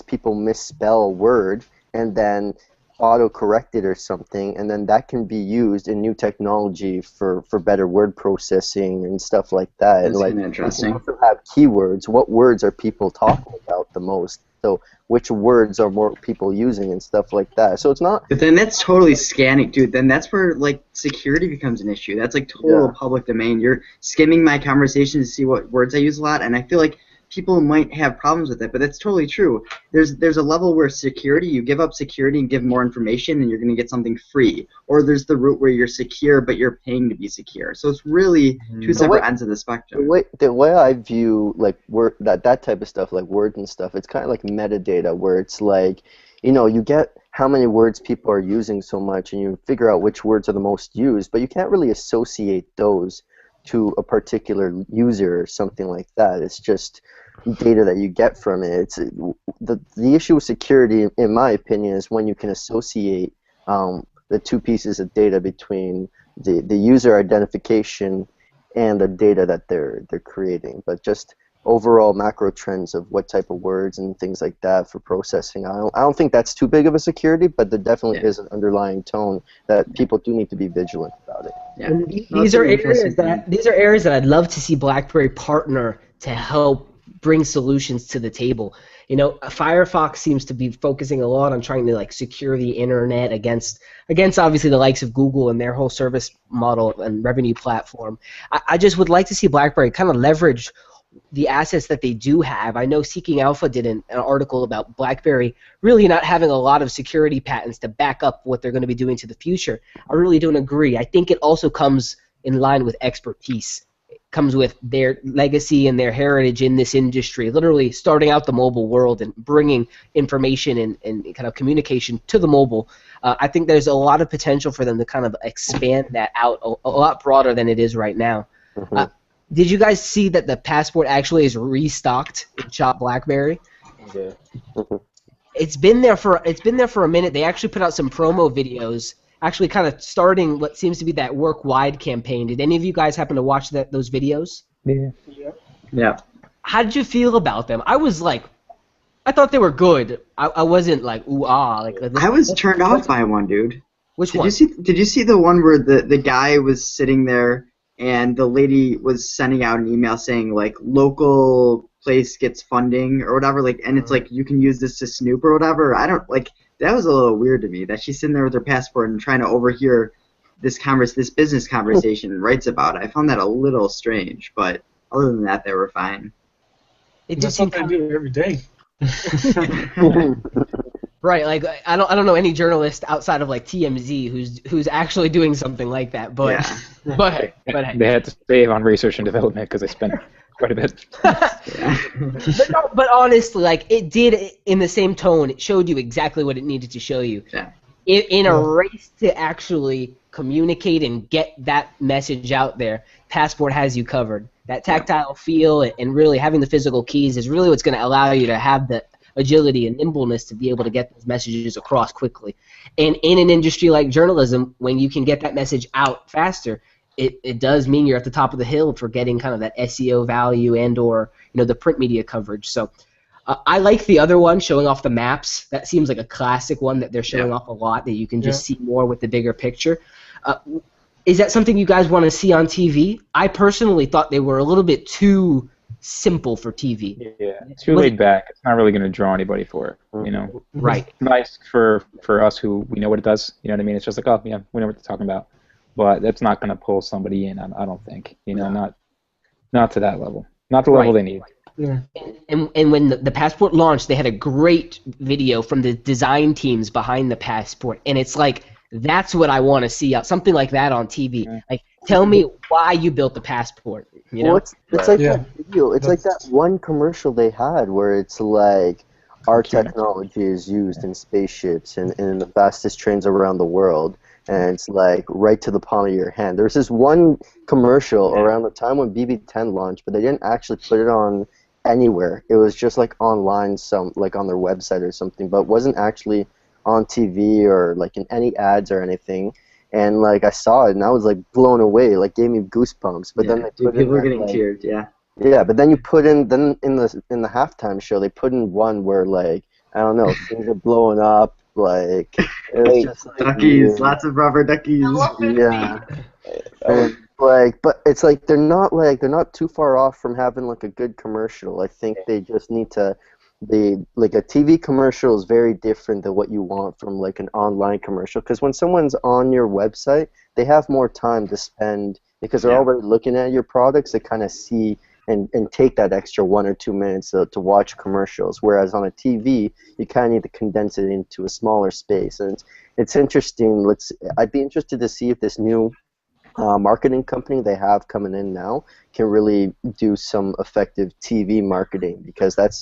people misspell a word and then auto-correct it or something, and then that can be used in new technology for better word processing and stuff like that. That's and interesting. You can also have keywords. What words are people talking about the most? So which words are more people using and stuff like that. So it's not. But then that's totally scanning, dude. Then that's where security becomes an issue. That's total public domain. You're skimming my conversations to see what words I use a lot, and I feel like people might have problems with it, but that's totally true. There's a level where security, you give up security and give more information and you're going to get something free. Or there's the route where you're secure but you're paying to be secure. So it's really two separate ends of the spectrum. The way I view that type of stuff, like words and stuff, it's kind of like metadata where it's like, you get how many words people are using so much and you figure out which words are the most used, but you can't really associate those to a particular user or something like that. It's just data that you get from it. It's the issue with security, in my opinion, is when you can associate the two pieces of data between the user identification and the data that they're creating. But just overall macro trends of what type of words and things like that for processing, I don't think that's too big of a security, but there definitely is an underlying tone that people do need to be vigilant about it. Yeah. And these are areas that I'd love to see BlackBerry partner to help bring solutions to the table. Firefox seems to be focusing a lot on trying to secure the internet against obviously the likes of Google and their whole service model and revenue platform. I just would like to see BlackBerry kind of leverage the assets that they do have. I know Seeking Alpha did an article about BlackBerry really not having a lot of security patents to back up what they're going to be doing to the future. I really don't agree. I think it also comes in line with expertise. It comes with their legacy and their heritage in this industry, literally starting out the mobile world and bringing information and kind of communication to the mobile. I think there's a lot of potential for them to kind of expand that out a lot broader than it is right now. Mm-hmm. Did you guys see that the Passport actually is restocked in Shop BlackBerry? Yeah. It's been there for a minute. They actually put out some promo videos, actually kind of starting what seems to be that work-wide campaign. Did any of you guys happen to watch those videos? Yeah. How did you feel about them? I thought they were good. I wasn't like ooh ah. I was turned off by one, dude. Which one? Did you see the one where the guy was sitting there and the lady was sending out an email saying local place gets funding or whatever, and it's you can use this to snoop or whatever? I don't that was a little weird to me that she's sitting there with her passport and trying to overhear this business conversation writes about it. I found that a little strange, but other than that, they were fine. It just something I do every day. Right, like I don't know any journalist outside of like TMZ who's actually doing something like that, but Yeah. but They had to save on research and development because they spent quite a bit. Yeah. but honestly, like it did in the same tone. It showed you exactly what it needed to show you. Yeah. In a race to actually communicate and get that message out there, Passport has you covered. That tactile feel and really having the physical keys is really what's going to allow you to have the agility and nimbleness to be able to get those messages across quickly. And in an industry like journalism, when you can get that message out faster, it does mean you're at the top of the hill for getting kind of that SEO value and or the print media coverage. So I like the other one showing off the maps. That seems like a classic one that they're showing off a lot that you can just see more with the bigger picture. Is that something you guys want to see on TV? I personally thought they were a little bit too simple for TV. Yeah, too laid back. It's not really going to draw anybody for it, Right. It's nice for us who we know what it does. You know what I mean? It's just like, oh yeah, we know what they're talking about. But that's not going to pull somebody in. I don't think. Not to that level. Not the level they need. Yeah. And when the Passport launched, they had a great video from the design teams behind the Passport, and it's like that's what I want to see out something like that on TV. Yeah. Like, tell me why you built the Passport. Well, it's like that video. It's like that one commercial they had where it's like our technology is used in spaceships and in the fastest trains around the world, and it's like right to the palm of your hand. There's this one commercial around the time when BB10 launched, but they didn't actually put it on anywhere. It was just like online, like on their website or something, but it wasn't actually on TV or like in any ads or anything. And like I saw it and I was like blown away, like gave me goosebumps. But then they put people were getting teared, Yeah, but then you put in in the halftime show they put in one where like I don't know, things are blowing up, like it's just like, duckies, lots of rubber duckies. Yeah. And, but it's like they're not too far off from having like a good commercial. I think they just need to. Like a TV commercial is very different than what you want from like an online commercial, because when someone's on your website, they have more time to spend because they're already looking at your products. They kind of see and take that extra 1 or 2 minutes to watch commercials. Whereas on a TV, you kind of need to condense it into a smaller space. And it's interesting. I'd be interested to see if this new marketing company they have coming in now can really do some effective TV marketing, because that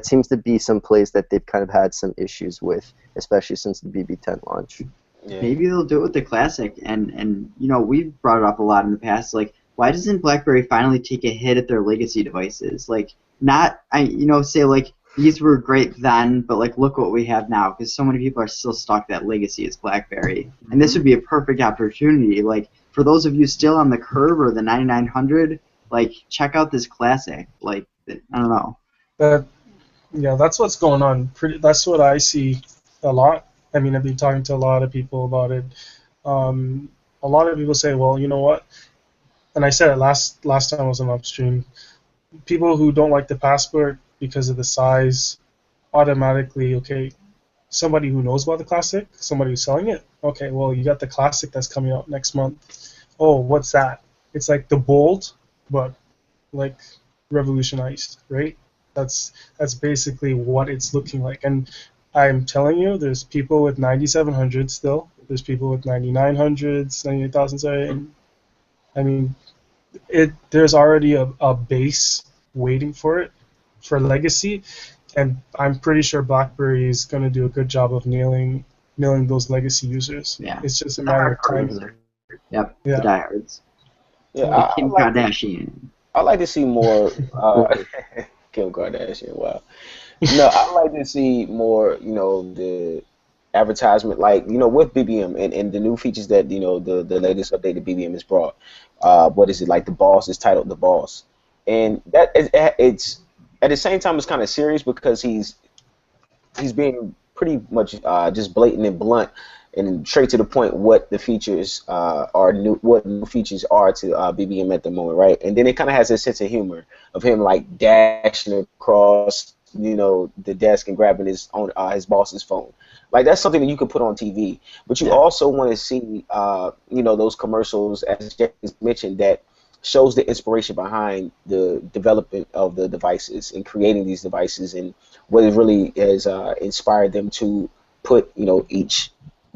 seems to be some place that they've kind of had some issues with, especially since the BB10 launch. Yeah. Maybe they'll do it with the Classic, and we've brought it up a lot in the past. Like, why doesn't BlackBerry finally take a hit at their legacy devices? Like, say like these were great then, but like look what we have now, because so many people are still stuck that legacy as BlackBerry, and this would be a perfect opportunity. Like, for those of you still on the Curve or the 9900, like check out this Classic. Like, I don't know. Yeah, that's what's going on. That's what I see a lot. I mean, I've been talking to a lot of people about it. A lot of people say, well, you know what? And I said it last time I was on Upstream. People who don't like the Passport because of the size, automatically, okay, somebody who knows about the Classic, somebody who's selling it, okay, well, you got the Classic that's coming out next month. Oh, what's that? It's like the Bold, but like revolutionized, right? That's basically what it's looking like. And I'm telling you, there's people with 9700s still. There's people with 9900s, 98,000, sorry. And, I mean, there's already a base waiting for it, for legacy. And I'm pretty sure BlackBerry is going to do a good job of nailing those legacy users. Yeah. It's just a matter of time. Yep, Yeah. the diehards. Yeah, Kim Kardashian. I like to see more. Kim Kardashian, wow. No, I like to see more. The advertisement, like with BBM and the new features that the latest update that BBM has brought. What is it, like the Boss is titled the Boss, and that it's at the same time it's kind of serious because he's being pretty much just blatant and blunt and straight to the point what the features what new features are to BBM at the moment, right? And then it kind of has a sense of humor of him like dashing across the desk and grabbing his boss's phone. Like, that's something that you can put on TV, but you also want to see those commercials, as Jeff mentioned, that shows the inspiration behind the development of the devices and creating these devices and what it really has inspired them to put, each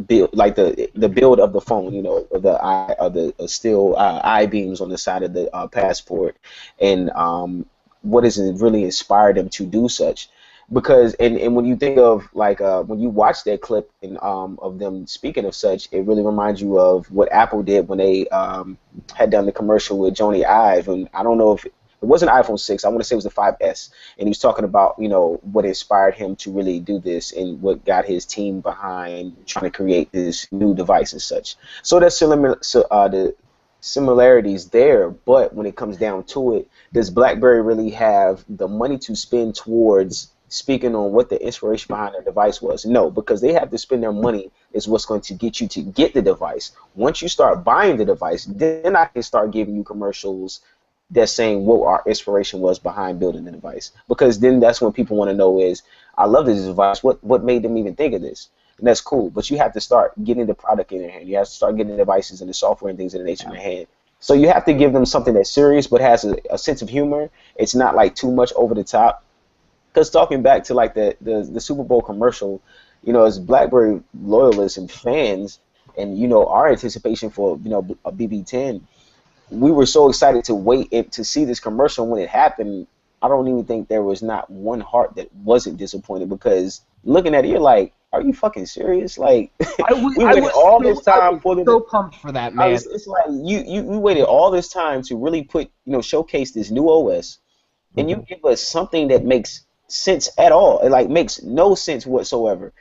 build, like the build of the phone, the steel I beams on the side of the passport, and what has really inspired them to do such. Because and when you think of like when you watch that clip of them speaking of such, it really reminds you of what Apple did when they had done the commercial with Jony Ive, and I don't know if it wasn't iPhone 6, I want to say it was the 5S, and he was talking about what inspired him to really do this and what got his team behind trying to create this new device and such. So that's the similarities there, but when it comes down to it, does BlackBerry really have the money to spend towards speaking on what the inspiration behind the device was? No, because they have to spend their money is what's going to get you to get the device. Once you start buying the device, then I can start giving you commercials that's saying what our inspiration was behind building the device. Because then that's when people want to know is, I love this device, what made them even think of this? And that's cool, but you have to start getting the product in your hand. You have to start getting the devices and the software and things of the nature in your hand. So you have to give them something that's serious but has a sense of humor. It's not like too much over the top. Because talking back to like the Super Bowl commercial, as BlackBerry loyalists and fans, and our anticipation for a BB10, we were so excited to wait to see this commercial. When it happened, I don't even think there was not one heart that wasn't disappointed, because looking at it, you're like, are you fucking serious? Like, we waited all this time for so pumped for that, man. It's like you waited all this time to really put showcase this new OS, and you give us something that makes sense at all. It like makes no sense whatsoever.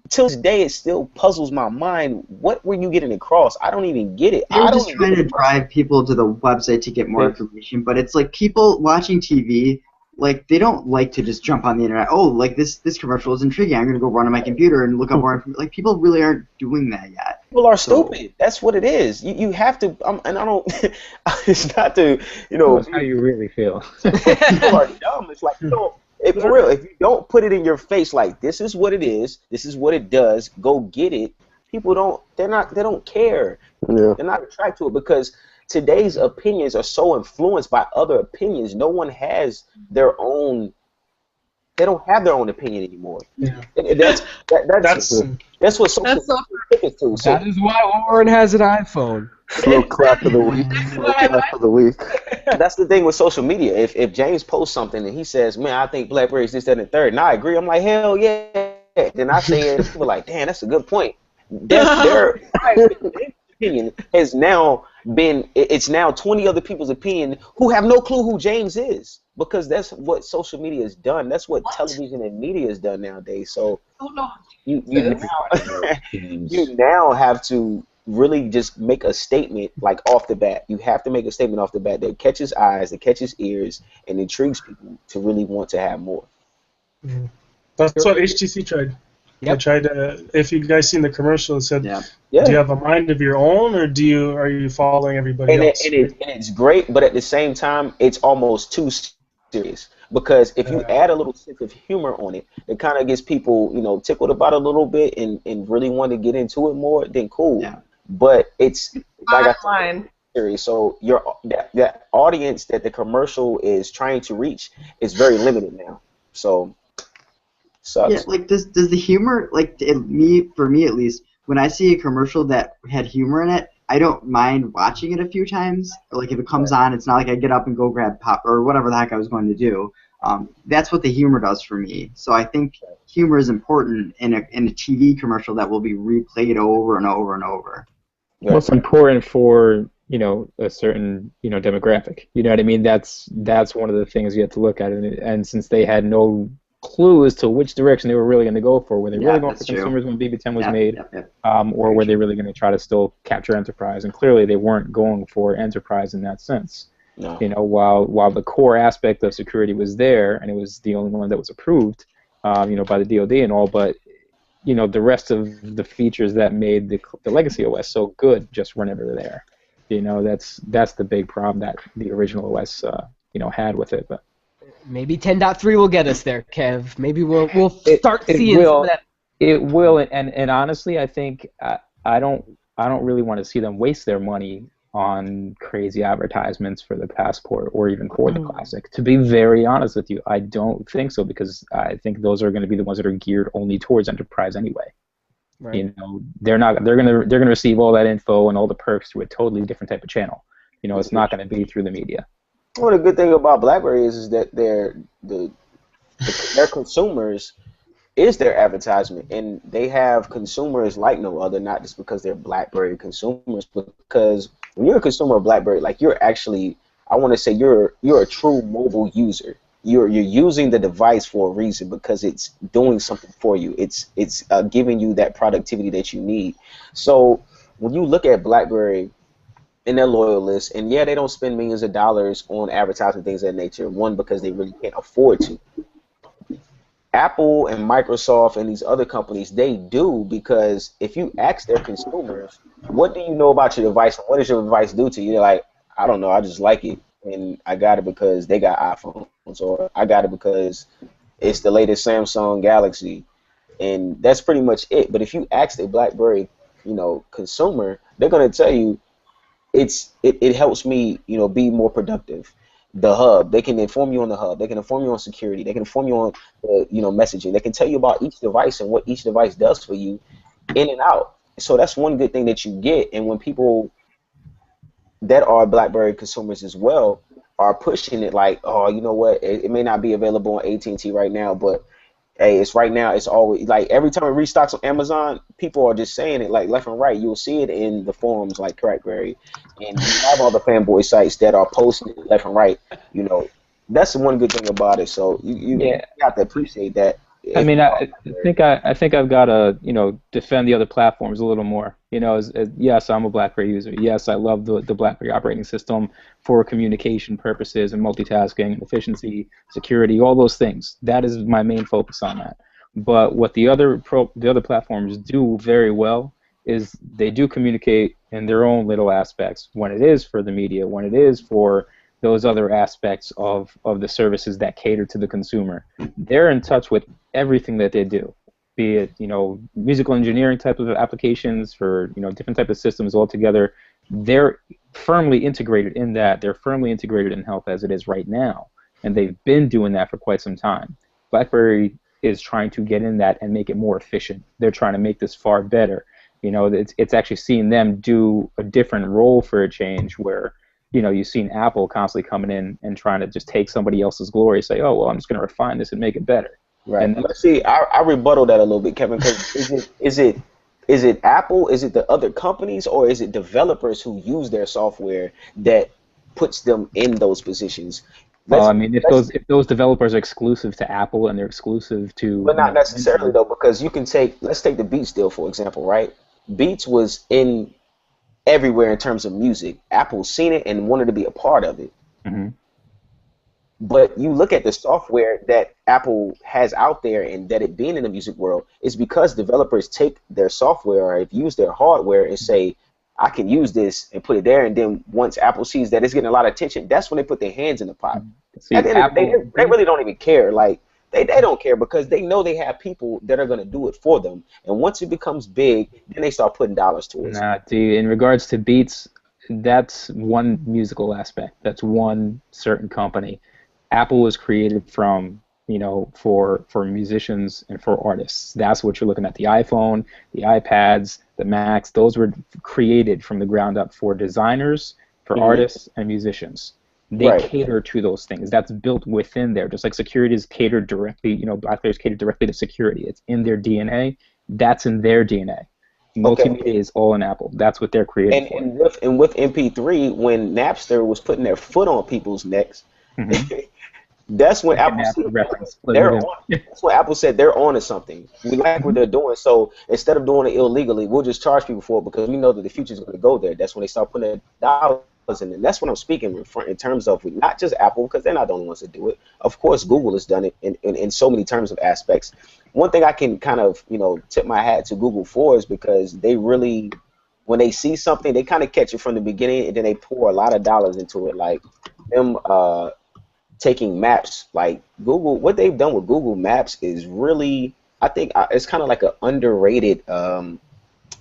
Till this day, it still puzzles my mind. What were you getting across? I don't even get it. They're just trying to drive people to the website to get more information, but it's like people watching TV, like they don't like to just jump on the internet. Oh, like this commercial is intriguing. I'm gonna go run on my computer and look up more information. Like people really aren't doing that yet. People are stupid. That's what it is. You have to. And I don't. It's not to That's how you really feel. People are dumb. It's like for real, if you don't put it in your face like this is what it is, this is what it does, go get it. People don't. They don't care. Yeah. They're not attracted to it because today's opinions are so influenced by other opinions. No one has their own. They don't have their own opinion anymore. Yeah. That's what social media is to. That is why Warren has an iPhone. Slow clap of the week. Slow clap of the week. That's the thing with social media. If James posts something and he says, "Man, I think BlackBerry is this, that, and the third," and I agree, I'm like, "Hell yeah!" Then I say it, people are like, "Damn, that's a good point." Their opinion has now been. It's now 20 other people's opinion who have no clue who James is, because that's what social media has done. That's what television and media has done nowadays. So you now have to really just make a statement like off the bat. You have to make a statement off the bat that catches eyes, that catches ears, and intrigues people to really want to have more. Mm-hmm. That's what HTC tried. They tried to. If you guys seen the commercial, it said, "Do you have a mind of your own, or are you following everybody else?" And it's great, but at the same time, it's almost too serious. Because if you add a little sense of humor on it, it kind of gets people, tickled about it a little bit and really want to get into it more. Then cool. Yeah. But it's like I said, serious. So that audience that the commercial is trying to reach is very limited now. So. Sucks. Yeah, like does the humor, like for me at least, when I see a commercial that had humor in it, I don't mind watching it a few times. Or like if it comes on, it's not like I get up and go grab pop or whatever the heck I was going to do. That's what the humor does for me. So I think humor is important in a TV commercial that will be replayed over and over and over. Well, it's important for a certain demographic. You know what I mean? That's one of the things you have to look at, and since they had no clue as to which direction they were really going to go for. Were they really going for consumers when BB10 was made, or were they really going to try to still capture enterprise? And clearly they weren't going for enterprise in that sense. No. While the core aspect of security was there, and it was the only one that was approved, by the DoD and all, but the rest of the features that made the legacy OS so good just were never there. That's the big problem that the original OS had with it, but. Maybe 10.3 will get us there, Kev. Maybe we'll start seeing some of that. It will, and honestly, I think I don't really want to see them waste their money on crazy advertisements for the Passport or even for the Classic. To be very honest with you, I don't think so, because I think those are going to be the ones that are geared only towards enterprise anyway. Right. You know, they're gonna receive all that info and all the perks through a totally different type of channel. You know, it's not gonna be through the media. Well, the good thing about BlackBerry is that their consumers is their advertisement, and they have consumers like no other, not just because they're BlackBerry consumers, but because when you're a consumer of BlackBerry, like you're actually, I want to say you're a true mobile user. You're using the device for a reason because it's doing something for you. It's giving you that productivity that you need. So when you look at BlackBerry and their loyal list, and yeah, they don't spend millions of dollars on advertising things of that nature. One, because they really can't afford to. Apple and Microsoft and these other companies, they do, because if you ask their consumers, what do you know about your device and what does your device do to you? They're like, I don't know, I just like it, and I got it because they got iPhones, or I got it because it's the latest Samsung Galaxy, and that's pretty much it. But if you ask a BlackBerry, consumer, they're gonna tell you it helps me, be more productive. The hub, they can inform you on the hub, they can inform you on security, they can inform you on messaging, they can tell you about each device and what each device does for you in and out. So that's one good thing that you get. And when people that are BlackBerry consumers as well are pushing it, like, oh, you know what, it may not be available on AT&T right now, but hey, it's right now. It's always like every time it restocks on Amazon, people are just saying it like left and right. You'll see it in the forums like Crackberry, and you have all the fanboy sites that are posting it left and right. That's the one good thing about it. So you have to appreciate that. I mean, I think I've got to defend the other platforms a little more. Yes, I'm a BlackBerry user. Yes, I love the BlackBerry operating system for communication purposes and multitasking, efficiency, security, all those things. That is my main focus on that. But what the other platforms do very well is they do communicate in their own little aspects. When it is for the media, when it is for those other aspects of the services that cater to the consumer, they're in touch with everything that they do, be it musical engineering type of applications for different type of systems altogether. They're firmly integrated in that. They're firmly integrated in health as it is right now, and they've been doing that for quite some time. BlackBerry is trying to get in that and make it more efficient. They're trying to make this far better. It's actually seeing them do a different role for a change where you've seen Apple constantly coming in and trying to just take somebody else's glory, say, oh, well, I'm just going to refine this and make it better. Right. And let's see, I rebuttal that a little bit, Kevin, because is it Apple, is it the other companies, or is it developers who use their software that puts them in those positions? Well, I mean, if those developers are exclusive to Apple and they're exclusive to... But not necessarily, though, because you can let's take the Beats deal, for example, right? Beats was in everywhere in terms of music. Apple seen it and wanted to be a part of it. Mm-hmm. But you look at the software that Apple has out there and that it being in the music world, is because developers take their software or use their hardware and say, I can use this and put it there, and then once Apple sees that it's getting a lot of attention, that's when they put their hands in the pot. See, At the end of the day, they really don't even care. Like, they don't care because they know they have people that are going to do it for them. And once it becomes big, then they start putting dollars towards it. In regards to Beats, that's one musical aspect. That's one certain company. Apple was created from, for musicians and for artists. That's what you're looking at. The iPhone, the iPads, the Macs, those were created from the ground up for designers, for artists, and musicians. They cater to those things. That's built within there. Just like security is catered directly, BlackBerry is catered directly to security. It's in their DNA. That's in their DNA. Multimedia is all in Apple. That's what they're creating for. And with MP3, when Napster was putting their foot on people's necks, that's when Apple said they're on to something. We like what they're doing, so instead of doing it illegally, we'll just charge people for it because we know that the future is going to go there. That's when they start putting their dollars in, and that's what I'm speaking in terms of not just Apple, because they're not the only ones that do it. Of course, Google has done it in so many terms of aspects. One thing I can kind of tip my hat to Google for is because they really, when they see something, they kind of catch it from the beginning, and then they pour a lot of dollars into it. Like them taking maps, like Google, what they've done with Google Maps is really, I think it's kind of like an underrated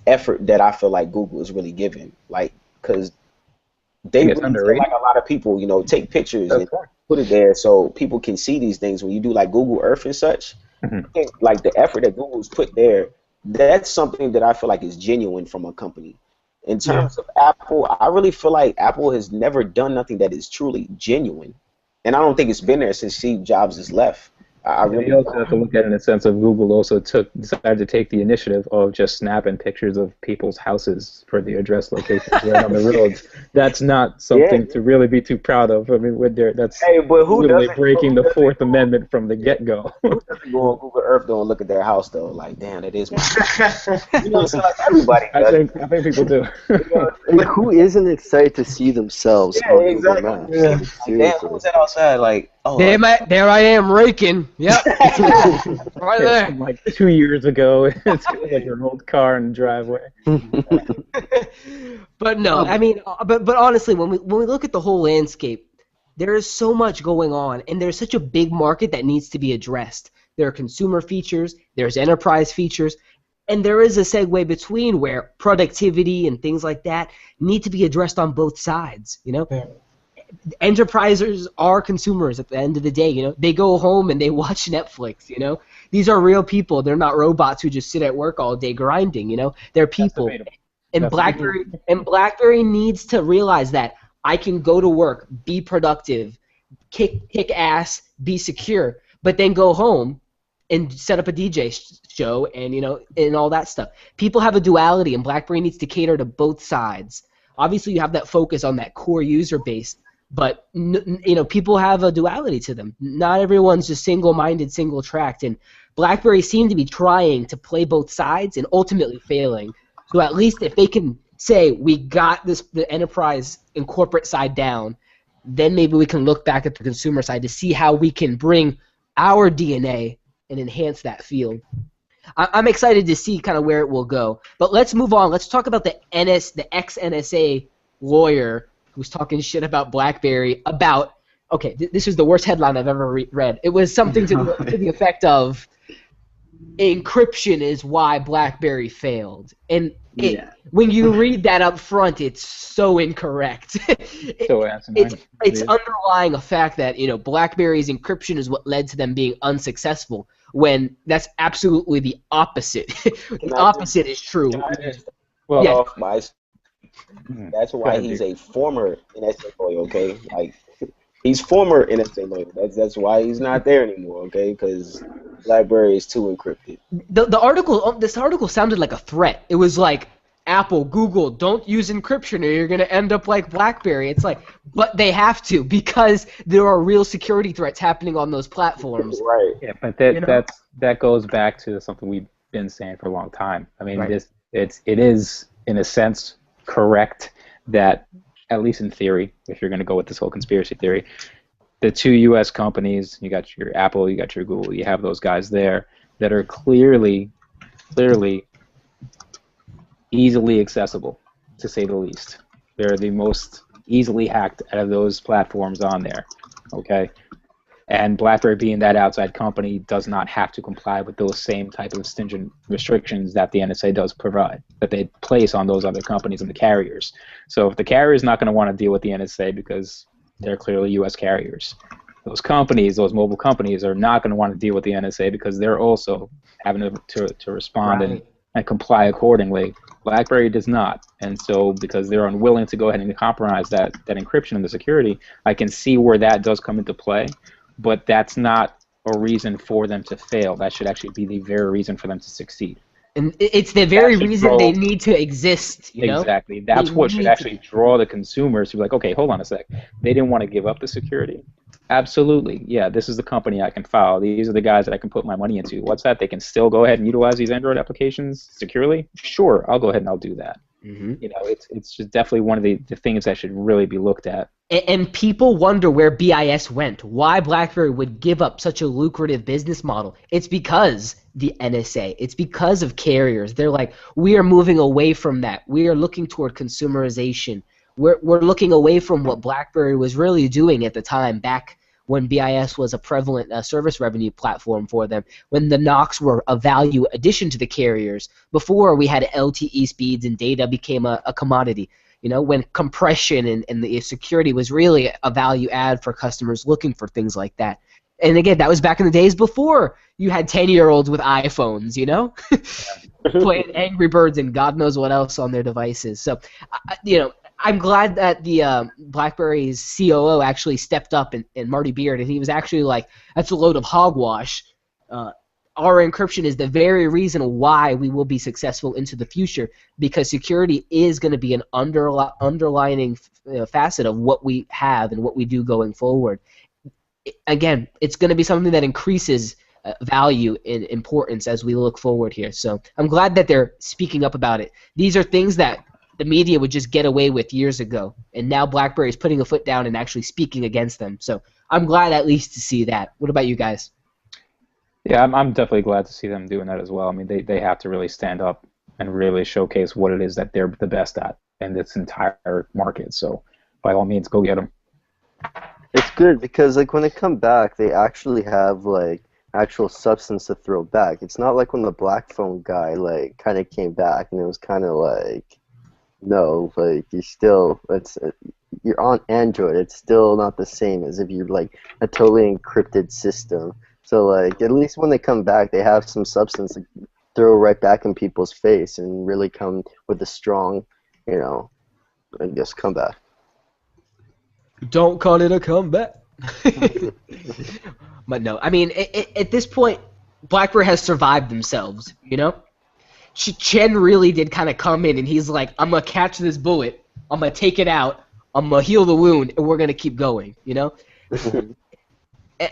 effort that I feel like Google is really giving, like, because they really feel like a lot of people, take pictures and put it there so people can see these things. When you do like Google Earth and such, I think, like the effort that Google's put there that's something that I feel like is genuine from a company. In terms of Apple, I really feel like Apple has never done nothing that is truly genuine, and I don't think it's been there since Steve Jobs has left. I really You also have to look at it in the sense of Google also decided to take the initiative of just snapping pictures of people's houses for the address locations right on the roads. That's not something to really be too proud of. I mean, that's but who really doesn't, breaking the Fourth Amendment from the get-go. who doesn't go on Google Earth though and look at their house though? Like, damn, it is my house. You know, it's like everybody does. I think people do. Like, who isn't excited to see themselves on Google Maps? Yeah. Like, Damn, seriously. who was that outside? Like, oh, There I am raking. Yep. Right there. From like 2 years ago, it's like your old car in the driveway. But no, I mean, but honestly, when we look at the whole landscape, there is so much going on, and there's such a big market that needs to be addressed. There are consumer features, there's enterprise features, and there is a segue between where productivity and things like that need to be addressed on both sides. You know, enterprisers are consumers at the end of the day. You know, they go home and they watch Netflix. You know, these are real people. They're not robots who just sit at work all day grinding. You know, they're people. And BlackBerry needs to realize that I can go to work, be productive, kick ass, be secure, but then go home and set up a DJ show and and all that stuff. People have a duality, and BlackBerry needs to cater to both sides. Obviously, you have that focus on that core user base, but people have a duality to them. Not everyone's just single-minded, single-tracked, and BlackBerry seemed to be trying to play both sides and ultimately failing. So at least if they can say we got the enterprise and corporate side down, then maybe we can look back at the consumer side to see how we can bring our DNA and enhance that field. I'm excited to see kind of where it will go. But let's move on. Let's talk about the ex-NSA lawyer who's talking shit about BlackBerry about, okay, this is the worst headline I've ever read. It was something to the effect of, encryption is why BlackBerry failed. And when you read that up front, it's so incorrect. It's underlying a fact that BlackBerry's encryption is what led to them being unsuccessful, when that's absolutely the opposite. The opposite is true. Well, that's why he's a former NSA lawyer, okay? Like, he's former NSA lawyer. That's why he's not there anymore, okay? Because BlackBerry is too encrypted. This article sounded like a threat. It was like, Apple, Google, don't use encryption or you're going to end up like BlackBerry. It's like, but they have to, because there are real security threats happening on those platforms. Right. Yeah, but that goes back to something we've been saying for a long time. I mean, it is in a sense correct that, at least in theory, if you're going to go with this whole conspiracy theory, the two U.S. companies, you got your Apple, you got your Google, you have those guys there that are clearly easily accessible, to say the least. They're the most easily hacked out of those platforms on there, okay? And BlackBerry, being that outside company, does not have to comply with those same type of stringent restrictions that the NSA does provide, that they place on those other companies and the carriers. So if the carrier is not going to want to deal with the NSA because they're clearly U.S. carriers, those companies, those mobile companies, are not going to want to deal with the NSA because they're also having to respond and comply accordingly. BlackBerry does not, and so because they're unwilling to go ahead and compromise that encryption and the security, I can see where that does come into play, but that's not a reason for them to fail. That should actually be the very reason for them to succeed. And it's the very reason they need to exist, Exactly. That's what should actually draw the consumers to be like, okay, hold on a sec. They didn't want to give up the security. Absolutely. Yeah, this is the company I can follow. These are the guys that I can put my money into. What's that? They can still go ahead and utilize these Android applications securely? Sure, I'll go ahead and I'll do that. Mm-hmm. It's just definitely one of the things that should really be looked at. And people wonder where BIS went, why BlackBerry would give up such a lucrative business model. It's because the NSA. It's because of carriers. They're like, we are moving away from that. We are looking toward consumerization. We're looking away from what BlackBerry was really doing at the time, back when BIS was a prevalent service revenue platform for them, when the NOCs were a value addition to the carriers, before we had LTE speeds and data became a commodity. When compression and the security was really a value add for customers looking for things like that. And again, that was back in the days before you had 10-year-olds with iPhones, you know, playing Angry Birds and God knows what else on their devices. So, you know, I'm glad that the BlackBerry's COO actually stepped up, and Marty Beard, and he was actually like, that's a load of hogwash. Our encryption is the very reason why we will be successful into the future, because security is going to be an underlining facet of what we have and what we do going forward. Again, it's going to be something that increases value and importance as we look forward here. So I'm glad that they're speaking up about it. These are things that the media would just get away with years ago, and now BlackBerry is putting a foot down and actually speaking against them. So I'm glad at least to see that. What about you guys? Yeah, I'm definitely glad to see them doing that as well. I mean, they have to really stand up and really showcase what it is that they're the best at in this entire market. So by all means, go get them. It's good because like when they come back, they actually have like actual substance to throw back. It's not like when the black phone guy like kind of came back and it was kind of like, no, like you're on Android. It's still not the same as if you're like a totally encrypted system. So like at least when they come back, they have some substance to throw right back in people's face and really come with a strong, you know, I guess comeback. Don't call it a comeback. But no, I mean, at this point, BlackBerry has survived themselves, you know? Chen really did kind of come in, and he's like, I'm going to catch this bullet, I'm going to take it out, I'm going to heal the wound, and we're going to keep going, you know?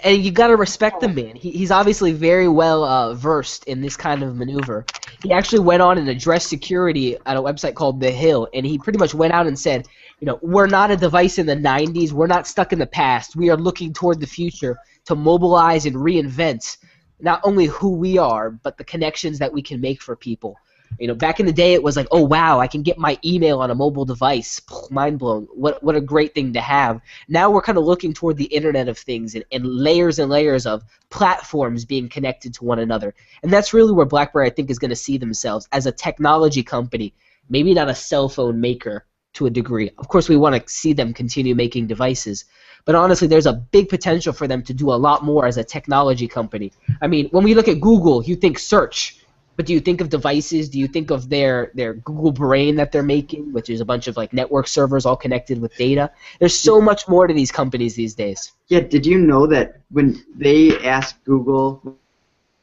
And you got to respect the man. He's obviously very well versed in this kind of maneuver. He actually went on and addressed security at a website called The Hill, and he pretty much went out and said, you know, we're not a device in the 90s. We're not stuck in the past. We are looking toward the future to mobilize and reinvent not only who we are, but the connections that we can make for people. You know, back in the day, it was like, oh, wow, I can get my email on a mobile device. Mind blown. What a great thing to have. Now we're kind of looking toward the Internet of Things and layers of platforms being connected to one another. And that's really where BlackBerry, I think, is going to see themselves as a technology company, maybe not a cell phone maker to a degree. Of course, we want to see them continue making devices. But honestly, there's a big potential for them to do a lot more as a technology company. I mean, when we look at Google, you think search. But do you think of devices? Do you think of their Google Brain that they're making, which is a bunch of like network servers all connected with data? There's so much more to these companies these days. Yeah, did you know that when they asked Google,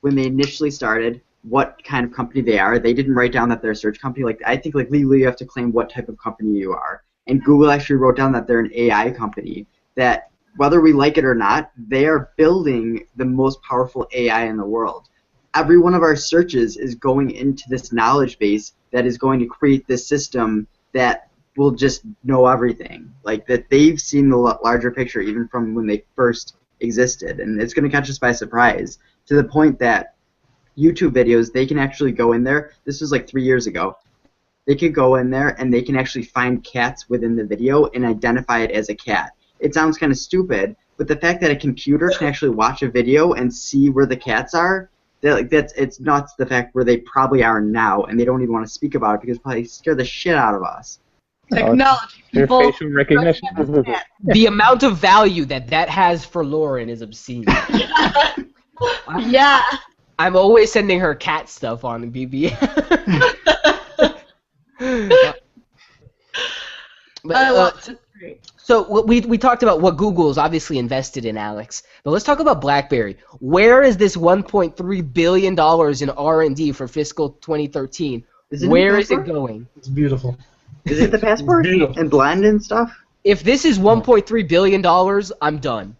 when they initially started, what kind of company they are, they didn't write down that they're a search company. Like I think like legally you have to claim what type of company you are. And Google actually wrote down that they're an AI company, that whether we like it or not, they are building the most powerful AI in the world. Every one of our searches is going into this knowledge base that is going to create this system that will just know everything. Like that they've seen the larger picture even from when they first existed, and it's going to catch us by surprise to the point that YouTube videos, they can actually go in there. This was like 3 years ago. They could go in there and they can actually find cats within the video and identify it as a cat. It sounds kind of stupid, but the fact that a computer can actually watch a video and see where the cats are, it's nuts, the fact where they probably are now, and they don't even want to speak about it because it probably scare the shit out of us. Technology, people. Facial recognition. The amount of value that has for Lauren is obscene. Yeah. I'm always sending her cat stuff on BB. I love it. So we talked about what Google's obviously invested in, Alex. But let's talk about BlackBerry. Where is this $1.3 billion in R&D for fiscal 2013? Where is it going? It's beautiful. Is it the passport and Blend and stuff? If this is $1.3 billion, I'm done.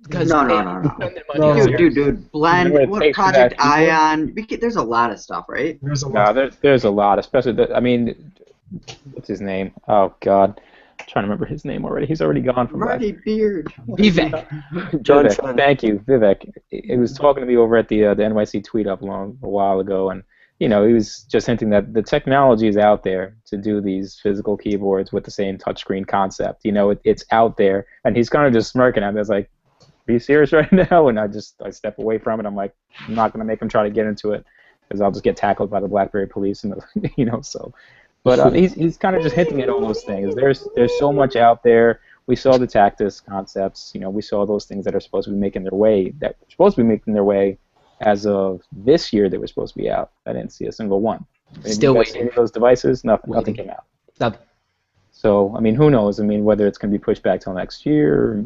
No. Dude. Blend, what Project Ion? There's a lot of stuff, right? There's a lot. No, there's a lot, especially, I mean, what's his name? Oh, God. I'm trying to remember his name already. He's already gone from Marty Beard. Vivek. Vivek. Thank you, Vivek. He was talking to me over at the NYC Tweet Up a while ago, and you know, he was just hinting that the technology is out there to do these physical keyboards with the same touchscreen concept. You know, it's out there, and he's kind of just smirking at me. I was like, "Are you serious right now?" And I step away from it. I'm like, I'm not gonna make him try to get into it because I'll just get tackled by the BlackBerry police, and you know, so. But he's kind of just hinting at all those things. There's so much out there. we saw the Tactus concepts. We saw those things that are supposed to be making their way. As of this year. They were supposed to be out. I didn't see a single one. Still waiting. Any of those devices? Nothing came out. Nope. So who knows? Whether it's going to be pushed back till next year,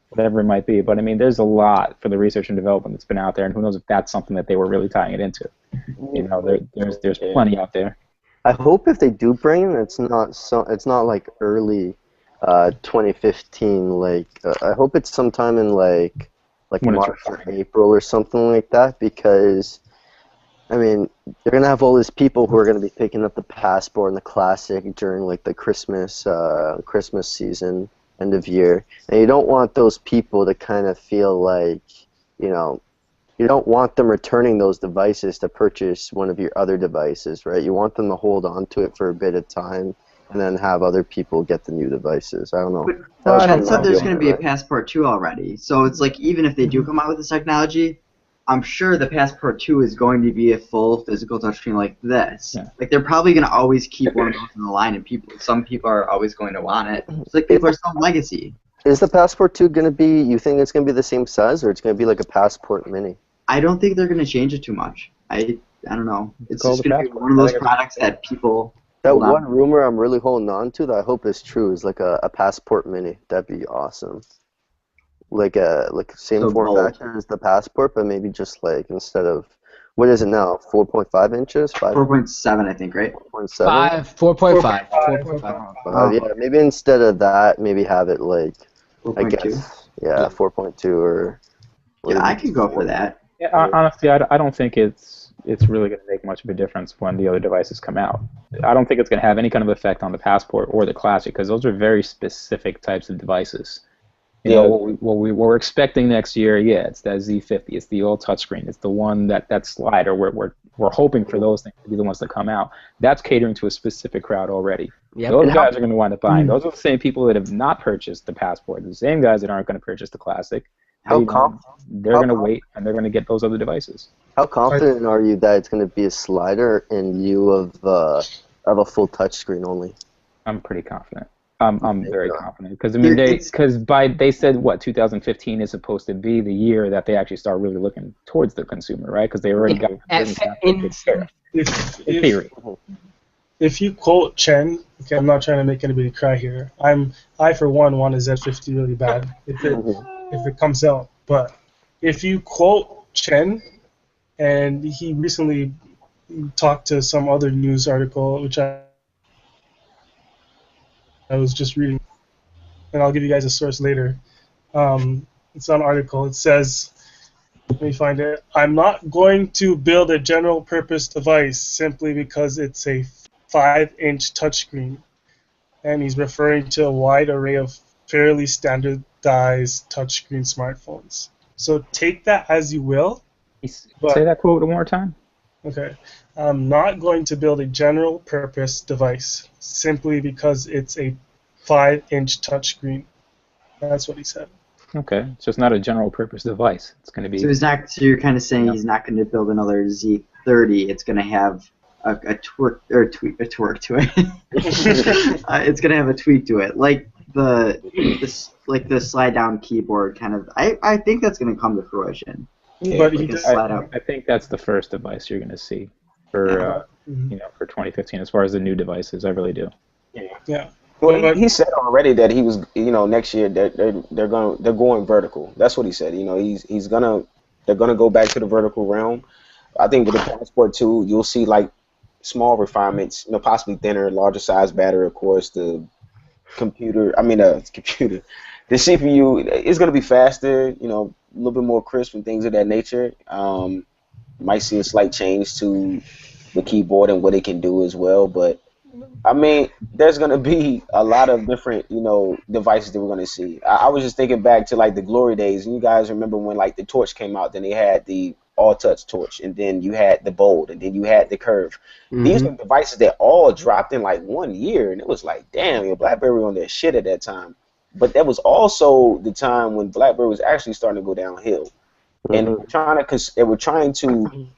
whatever it might be. But there's a lot for the research and development that's been out there, and who knows if that's something that they were really tying it into. There's plenty out there. I hope if they do bring it, it's not like early 2015. I hope it's sometime in like March or April or something like that, because they're gonna have all these people who are gonna be picking up the Passport and the Classic during like the Christmas season, end of year, and you don't want those people to kind of feel like you don't want them returning those devices to purchase one of your other devices, right? You want them to hold on to it for a bit of time and then have other people get the new devices. I don't know. But Chen said there's going to be a Passport 2 already. So it's like, even if they do come out with this technology, I'm sure the Passport 2 is going to be a full physical touchscreen like this. Yeah. Like, they're probably going to always keep one of those in the line, and some people are always going to want it. It's like people are still legacy. Is the Passport 2 going to be, you think it's going to be the same size, or it's going to be like a Passport Mini? I don't think they're going to change it too much. I don't know. It's just going to be one of those products that people... That one rumor I'm really holding on to that I hope is true is like a Passport Mini. That'd be awesome. Like same form factor as the Passport, but maybe just like instead of, what is it now, 4.5 inches? 4.7, I think, right? 4.7? 4.5. 4.5. Yeah, maybe instead of that, maybe have it like, 4.2? I guess, 4.2 or... Yeah, I could go for that. Yeah, honestly, I don't think it's really going to make much of a difference when the other devices come out. I don't think it's going to have any kind of effect on the Passport or the Classic, because those are very specific types of devices. What we're expecting next year, it's that Z50, it's the all touchscreen, it's the one that slider. We're hoping for those things to be the ones that come out. That's catering to a specific crowd already. Yep. Those guys are going to wind up buying. Those are the same people that have not purchased the Passport, the same guys that aren't going to purchase the Classic. They're going to wait, and they're going to get those other devices. How confident are you that it's going to be a slider in lieu of a full touchscreen only? I'm pretty confident. I'm very confident, because they said 2015 is supposed to be the year that they actually start really looking towards the consumer, right? Because they already got in theory. If you quote Chen, okay, I'm not trying to make anybody cry here. I for one want a Z50 really bad if it comes out. But if you quote Chen, and he recently talked to some other news article, which I was just reading, and I'll give you guys a source later. It's an article. It says, let me find it. I'm not going to build a general purpose device simply because it's a 5-inch touchscreen. And he's referring to a wide array of fairly standardized touchscreen smartphones. So take that as you will. Say that quote one more time. Okay. I'm not going to build a general purpose device simply because it's a 5-inch touchscreen. That's what he said. Okay. It's just not a general purpose device. It's going to be... So you're kind of saying he's not going to build another Z30. It's going to have a tweak to it. It's going to have a tweak to it. Like the slide down keyboard kind of. I think that's going to come to fruition. Yeah, but I think that's the first device you're going to see for for 2015 as far as the new devices. I really do. Yeah. Well, he said already that he was, next year that they're going vertical. That's what he said. They're gonna go back to the vertical realm. I think with the Passport 2, you'll see like small refinements, possibly thinner, larger size battery, of course. The CPU is gonna be faster, a little bit more crisp and things of that nature. Might see a slight change to the keyboard and what it can do as well, but there's going to be a lot of different, devices that we're going to see. I was just thinking back to, like, the glory days. And you guys remember when, like, the Torch came out, then they had the all-touch Torch, and then you had the Bold, and then you had the Curve. Mm-hmm. These are devices that all dropped in, like, 1 year, and it was like, damn, BlackBerry on their shit at that time. But that was also the time when BlackBerry was actually starting to go downhill. Mm-hmm. And they were trying to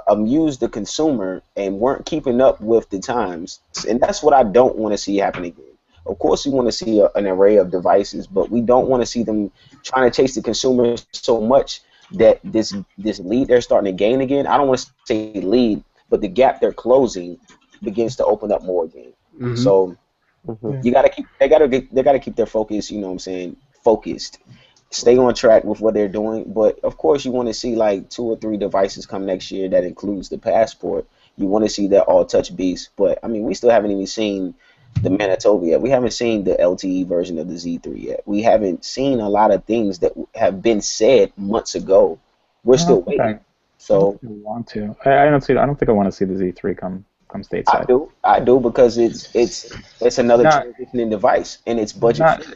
amuse the consumer and weren't keeping up with the times, and that's what I don't want to see happen again. Of course, we want to see an array of devices, but we don't want to see them trying to chase the consumer so much that this lead they're starting to gain again. I don't want to say lead, but the gap they're closing begins to open up more again. Mm-hmm. So you gotta keep they gotta keep their focus. You know what I'm saying? Focused. Stay on track with what they're doing, but of course you want to see like 2 or 3 devices come next year that includes the Passport. You want to see that all-touch beast, but I mean we still haven't even seen the Manitoba yet. We haven't seen the LTE version of the Z3 yet. We haven't seen a lot of things that have been said months ago. We're still waiting. So I don't think I want to see the Z3 come stateside. I do because it's another transitioning device and it's budget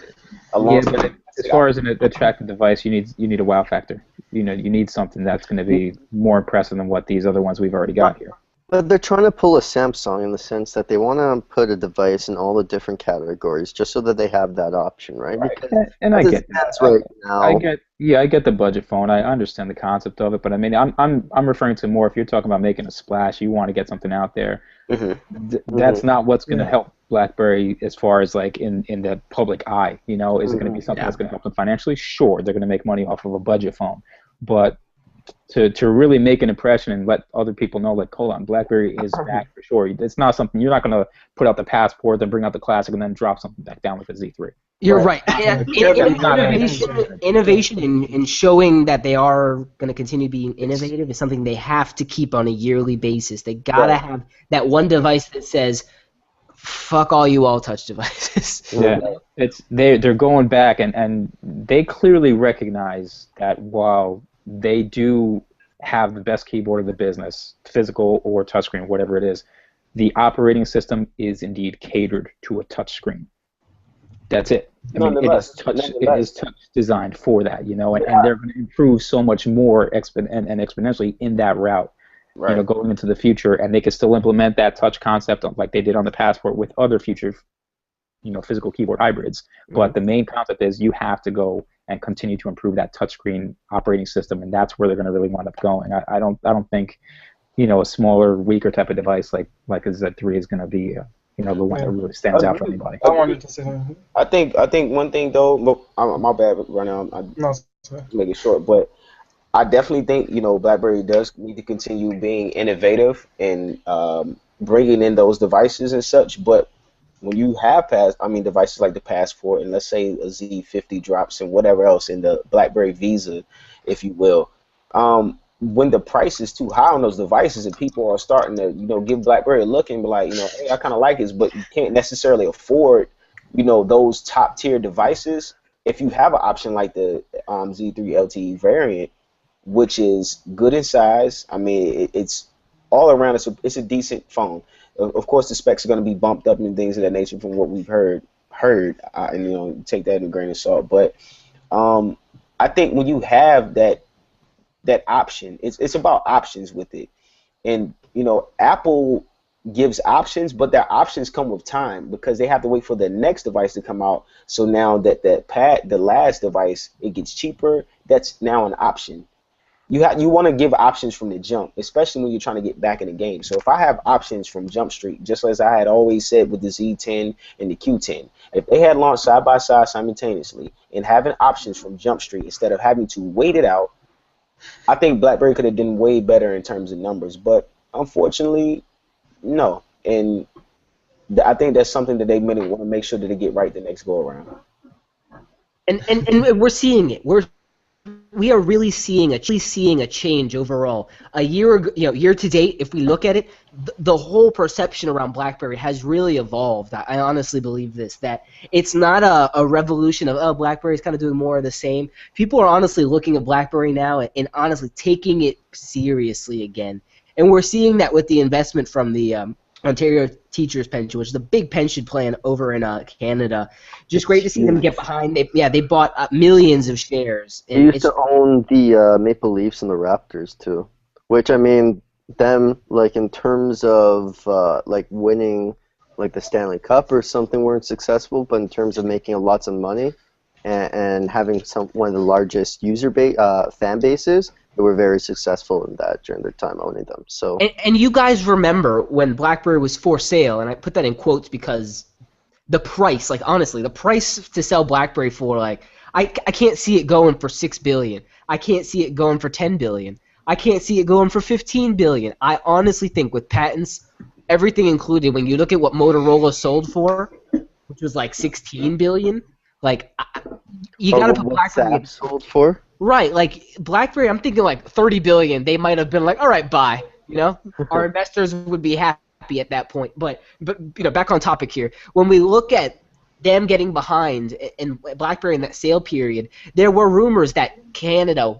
but as far as an attractive device, you need a wow factor. You need something that's going to be more impressive than what these other ones we've already got here. But they're trying to pull a Samsung in the sense that they want to put a device in all the different categories just so that they have that option, right? And I get that. Right now. I get the budget phone. I understand the concept of it, but I mean, I'm referring to more if you're talking about making a splash, you want to get something out there. That's not what's going to help BlackBerry as far as like in the public eye. Is it going to be something that's going to help them financially? Sure, they're going to make money off of a budget phone, but to really make an impression and let other people know, like, hold on, BlackBerry is back for sure. It's not something you're not going to put out the Passport, then bring out the Classic, and then drop something back down with the Z3. You're right. Innovation in showing that they are going to continue being innovative is something they have to keep on a yearly basis. They gotta have that one device that says, "Fuck all you all-touch devices." Yeah, they're going back and they clearly recognize that while they do have the best keyboard of the business, physical or touchscreen, whatever it is, the operating system is indeed catered to a touchscreen. That's it. I mean, it is touch designed for that, and they're going to improve so much more exponentially in that route, going into the future, and they can still implement that touch concept like they did on the Passport with other future, physical keyboard hybrids. But the main concept is you have to go and continue to improve that touchscreen operating system, and that's where they're going to really wind up going. I don't think, a smaller, weaker type of device like a Z3 is going to be, the one that really stands out for anybody. I wanted to say that. I think one thing though, my bad right now. Make it short, but I definitely think BlackBerry does need to continue being innovative and bringing in those devices and such, but when you have devices like the Passport and let's say a Z50 drops and whatever else in the BlackBerry Visa, if you will, when the price is too high on those devices and people are starting to give BlackBerry a look and be like, hey, I kind of like this, but you can't necessarily afford those top tier devices. If you have an option like the Z3 LTE variant, which is good in size, I mean it's all around it's a decent phone. Of course, the specs are going to be bumped up and things of that nature from what we've heard, and take that in a grain of salt. But I think when you have that option, it's about options with it, and Apple gives options, but their options come with time because they have to wait for the next device to come out. So now that the last device, it gets cheaper. That's now an option. You want to give options from the jump, especially when you're trying to get back in the game. So if I have options from Jump Street, just as I had always said with the Z10 and the Q10, if they had launched side by side simultaneously and having options from Jump Street instead of having to wait it out, I think BlackBerry could have done way better in terms of numbers. But unfortunately, no. And I think that's something that they want to make sure that they get right the next go around. And we're seeing it. We are really seeing a change overall. A year ago, year to date, if we look at it, the whole perception around BlackBerry has really evolved. I honestly believe this, that it's not a revolution of BlackBerry's kind of doing more of the same. People are honestly looking at BlackBerry now and honestly taking it seriously again. And we're seeing that with the investment from the Ontario Teachers Pension, which is a big pension plan over in Canada. Just great to see them get behind. They bought millions of shares. They used to own the Maple Leafs and the Raptors too, which I mean, them like in terms of like winning like the Stanley Cup or something weren't successful, but in terms of making lots of money and having one of the largest fan bases, they were very successful in that during their time owning them. So and you guys remember when BlackBerry was for sale, and I put that in quotes because the price, like honestly, the price to sell BlackBerry for, like I can't see it going for $6 billion. I can't see it going for $10 billion. I can't see it going for $15 billion. I honestly think with patents, everything included, when you look at what Motorola sold for, which was like $16 billion, like you gotta put BlackBerry. WhatsApp sold for? Right, like BlackBerry, I'm thinking like $30 billion. They might have been like, all right, buy. You know, our investors would be happy at that point. But you know, back on topic here. When we look at them getting behind in BlackBerry in that sale period, there were rumors that Canada,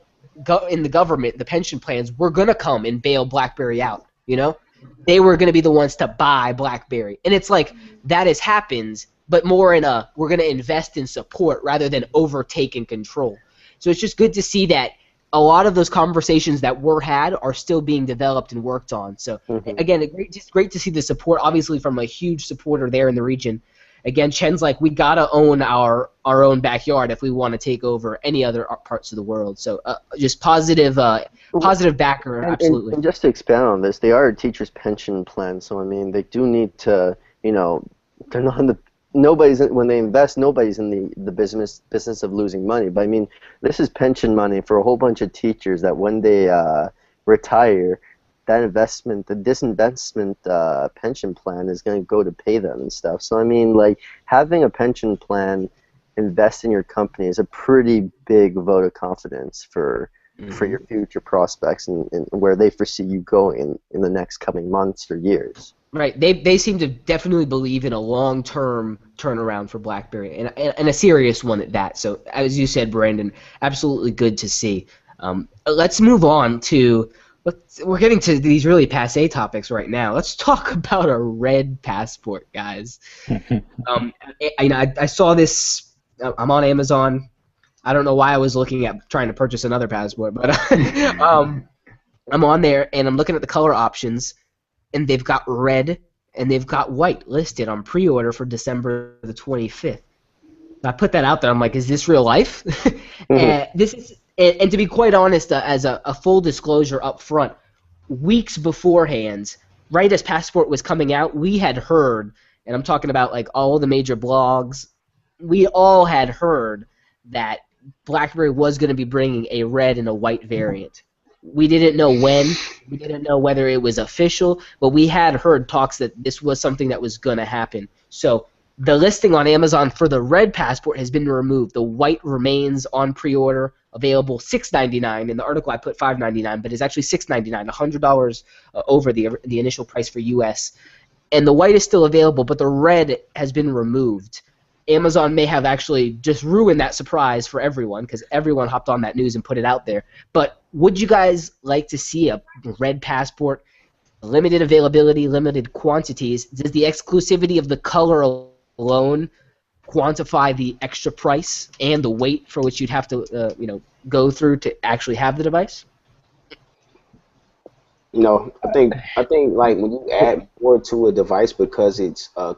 in the government, the pension plans were gonna come and bail BlackBerry out. You know, they were gonna be the ones to buy BlackBerry, and it's like that has happened, but more in a we're gonna invest in support rather than overtake and control. So it's just good to see that a lot of those conversations that were had are still being developed and worked on. So again, just great to see the support, obviously from a huge supporter there in the region. Again, Chen's like, we gotta own our own backyard if we want to take over any other parts of the world. So just positive backer, absolutely. And just to expand on this, they are a teacher's pension plan, so I mean they do need to, you know, they're not in the when they invest, nobody's in the business of losing money. But I mean, this is pension money for a whole bunch of teachers that when they retire, that investment, the disinvestment pension plan is going to go to pay them and stuff. So I mean, like having a pension plan invest in your company is a pretty big vote of confidence for your future prospects and where they foresee you going in the next coming months or years. Right, they seem to definitely believe in a long-term turnaround for BlackBerry, and a serious one at that. So, as you said, Brandon, absolutely good to see. Let's move on to we're getting to these really passé topics right now. Let's talk about a red passport, guys. I saw this. I'm on Amazon. I don't know why I was looking at trying to purchase another passport, but I'm on there and I'm looking at the color options. And they've got red and they've got white listed on pre-order for December the 25th. I put that out there. I'm like, is this real life? And to be quite honest, as a full disclosure up front, weeks beforehand, right as Passport was coming out, we had heard, and I'm talking about like all the major blogs, we all had heard that BlackBerry was going to be bringing a red and a white variant. We didn't know when, we didn't know whether it was official, but we had heard talks that this was something that was going to happen. So the listing on Amazon for the red passport has been removed. The white remains on pre-order, available $6.99. In the article I put $5.99, but it's actually $6.99, $100 over the initial price for US. And the white is still available, but the red has been removed. Amazon may have actually just ruined that surprise for everyone because everyone hopped on that news and put it out there. But would you guys like to see a red passport, limited availability, limited quantities? Does the exclusivity of the color alone quantify the extra price and the weight for which you'd have to go through to actually have the device? No, I think like when you add more to a device because it's a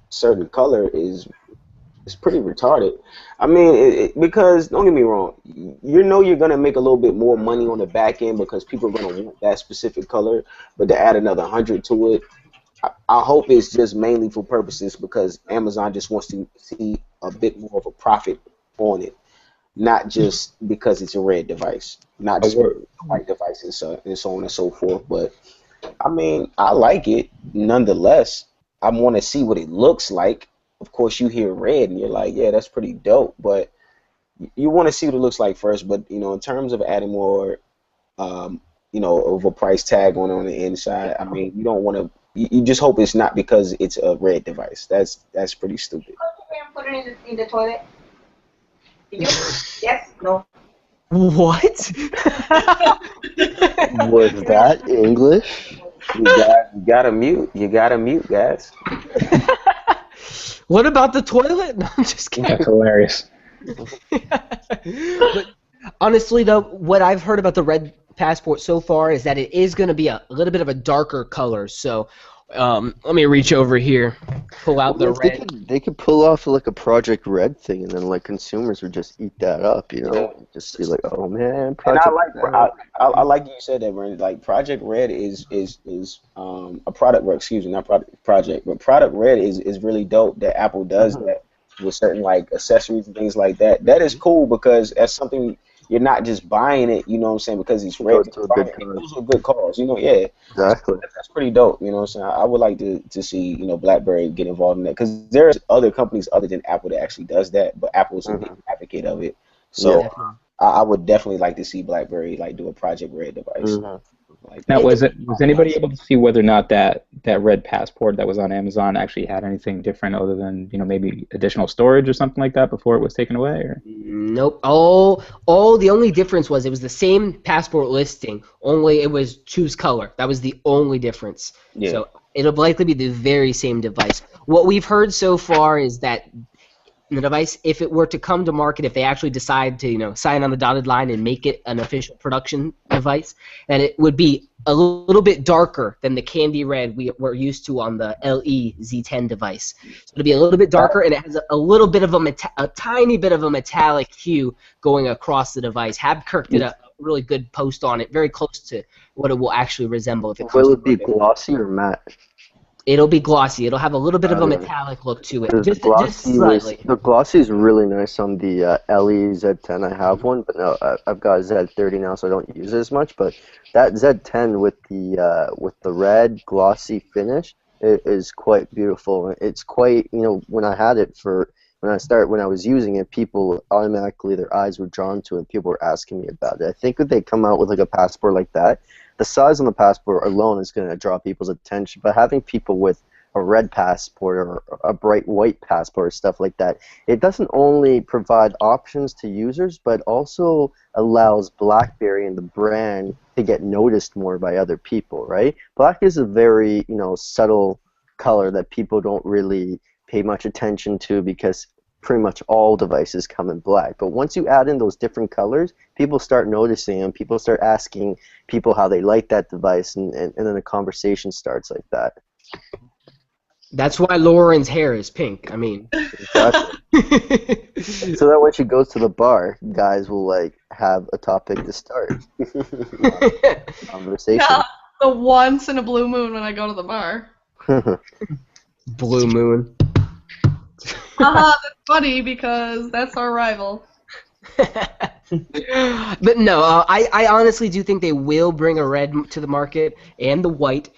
certain color it's pretty retarded. I mean, because don't get me wrong, you're gonna make a little bit more money on the back end because people are gonna want that specific color, but to add another 100 to it, I hope it's just mainly for purposes because Amazon just wants to see a bit more of a profit on it, not just because it's a red device, not just white devices and so on and so forth. But I mean, I like it nonetheless. I want to see what it looks like. Of course, you hear red and you're like, yeah, that's pretty dope. But you want to see what it looks like first. But in terms of adding more, of a price tag on the inside, I mean, you don't want to. You just hope it's not because it's a red device. That's pretty stupid. Put it in the toilet. Did you? Yes. No. What? Was that English? You gotta mute. You gotta mute, guys. What about the toilet? No, I'm just kidding. That's hilarious. But honestly, though, what I've heard about the red passport so far is that it is going to be a little bit of a darker color. So Let me reach over here, pull out the They red. could pull off like a Project Red thing, and then like consumers would just eat that up, you know? Yeah. Just be like, oh man, And Project I like Red. I like you said that, Brandon. Like Project Red is a product. Well, excuse me, not project, but Product Red is really dope. That Apple does that with certain like accessories and things like that. That is cool because that's something you're not just buying it. You know what I'm saying? Because it's red. Goes to a good cause. Those are good cause. You know, yeah. Exactly. That's pretty dope. You know what I'm saying? I would like to see BlackBerry get involved in that because there's other companies other than Apple that actually does that, but Apple's a big advocate of it. So. I would definitely like to see BlackBerry like do a Project Red device. Like Now, was anybody able to see whether or not that Red Passport that was on Amazon actually had anything different other than maybe additional storage or something like that before it was taken away? Or? Nope. All the only difference was it was the same Passport listing, only it was choose color. That was the only difference. Yeah. So it'll likely be the very same device. What we've heard so far is that the device, if it were to come to market, if they actually decide to, sign on the dotted line and make it an official production device, then it would be a little bit darker than the candy red we're used to on the LE Z10 device. So it'll be a little bit darker, and it has a little bit of a tiny bit of a metallic hue going across the device. Habkirk did a really good post on it, very close to what it will actually resemble if it comes Will to it be market. glossy or matte? It'll be glossy. It'll have a little bit of a metallic look to it, just slightly. The glossy is really nice on the LE Z10. I have one, but no, I've got a Z30 now, so I don't use it as much. But that Z10 with the red glossy finish, it is quite beautiful. It's quite, when I had it when I was using it, people automatically their eyes were drawn to it. People were asking me about it. I think if they come out with like a Passport like that, the size on the Passport alone is going to draw people's attention. But having people with a red Passport or a bright white Passport or stuff like that, it doesn't only provide options to users, but also allows BlackBerry and the brand to get noticed more by other people, right? Black is a very, subtle color that people don't really pay much attention to because pretty much all devices come in black. But once you add in those different colors, people start noticing them. People start asking people how they like that device, and then a conversation starts like that. That's why Lauren's hair is pink. I mean, exactly. So that when she goes to the bar, guys will have a topic to start. Conversation. Yeah, the once in a blue moon when I go to the bar. Blue moon. That's funny because that's our rival. But no, I honestly do think they will bring a red to the market and the white.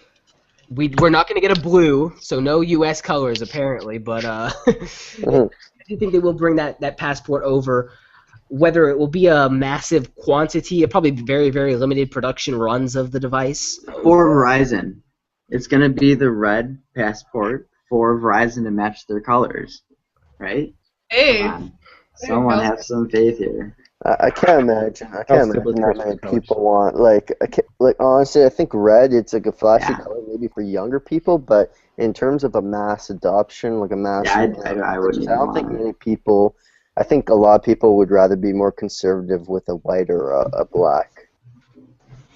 We're not going to get a blue, so no U.S. colors apparently. But I do think they will bring that Passport over. Whether it will be a massive quantity, probably very, very limited production runs of the device. For Verizon, it's going to be the red Passport for Verizon to match their colors, right? Hey. Come on. Someone have some faith here. I can't imagine. I can't imagine that many people want honestly, I think red. It's like a flashy color, maybe for younger people. But in terms of a mass adoption, like a mass, I wouldn't. I don't think many people. I think a lot of people would rather be more conservative with a white or a black.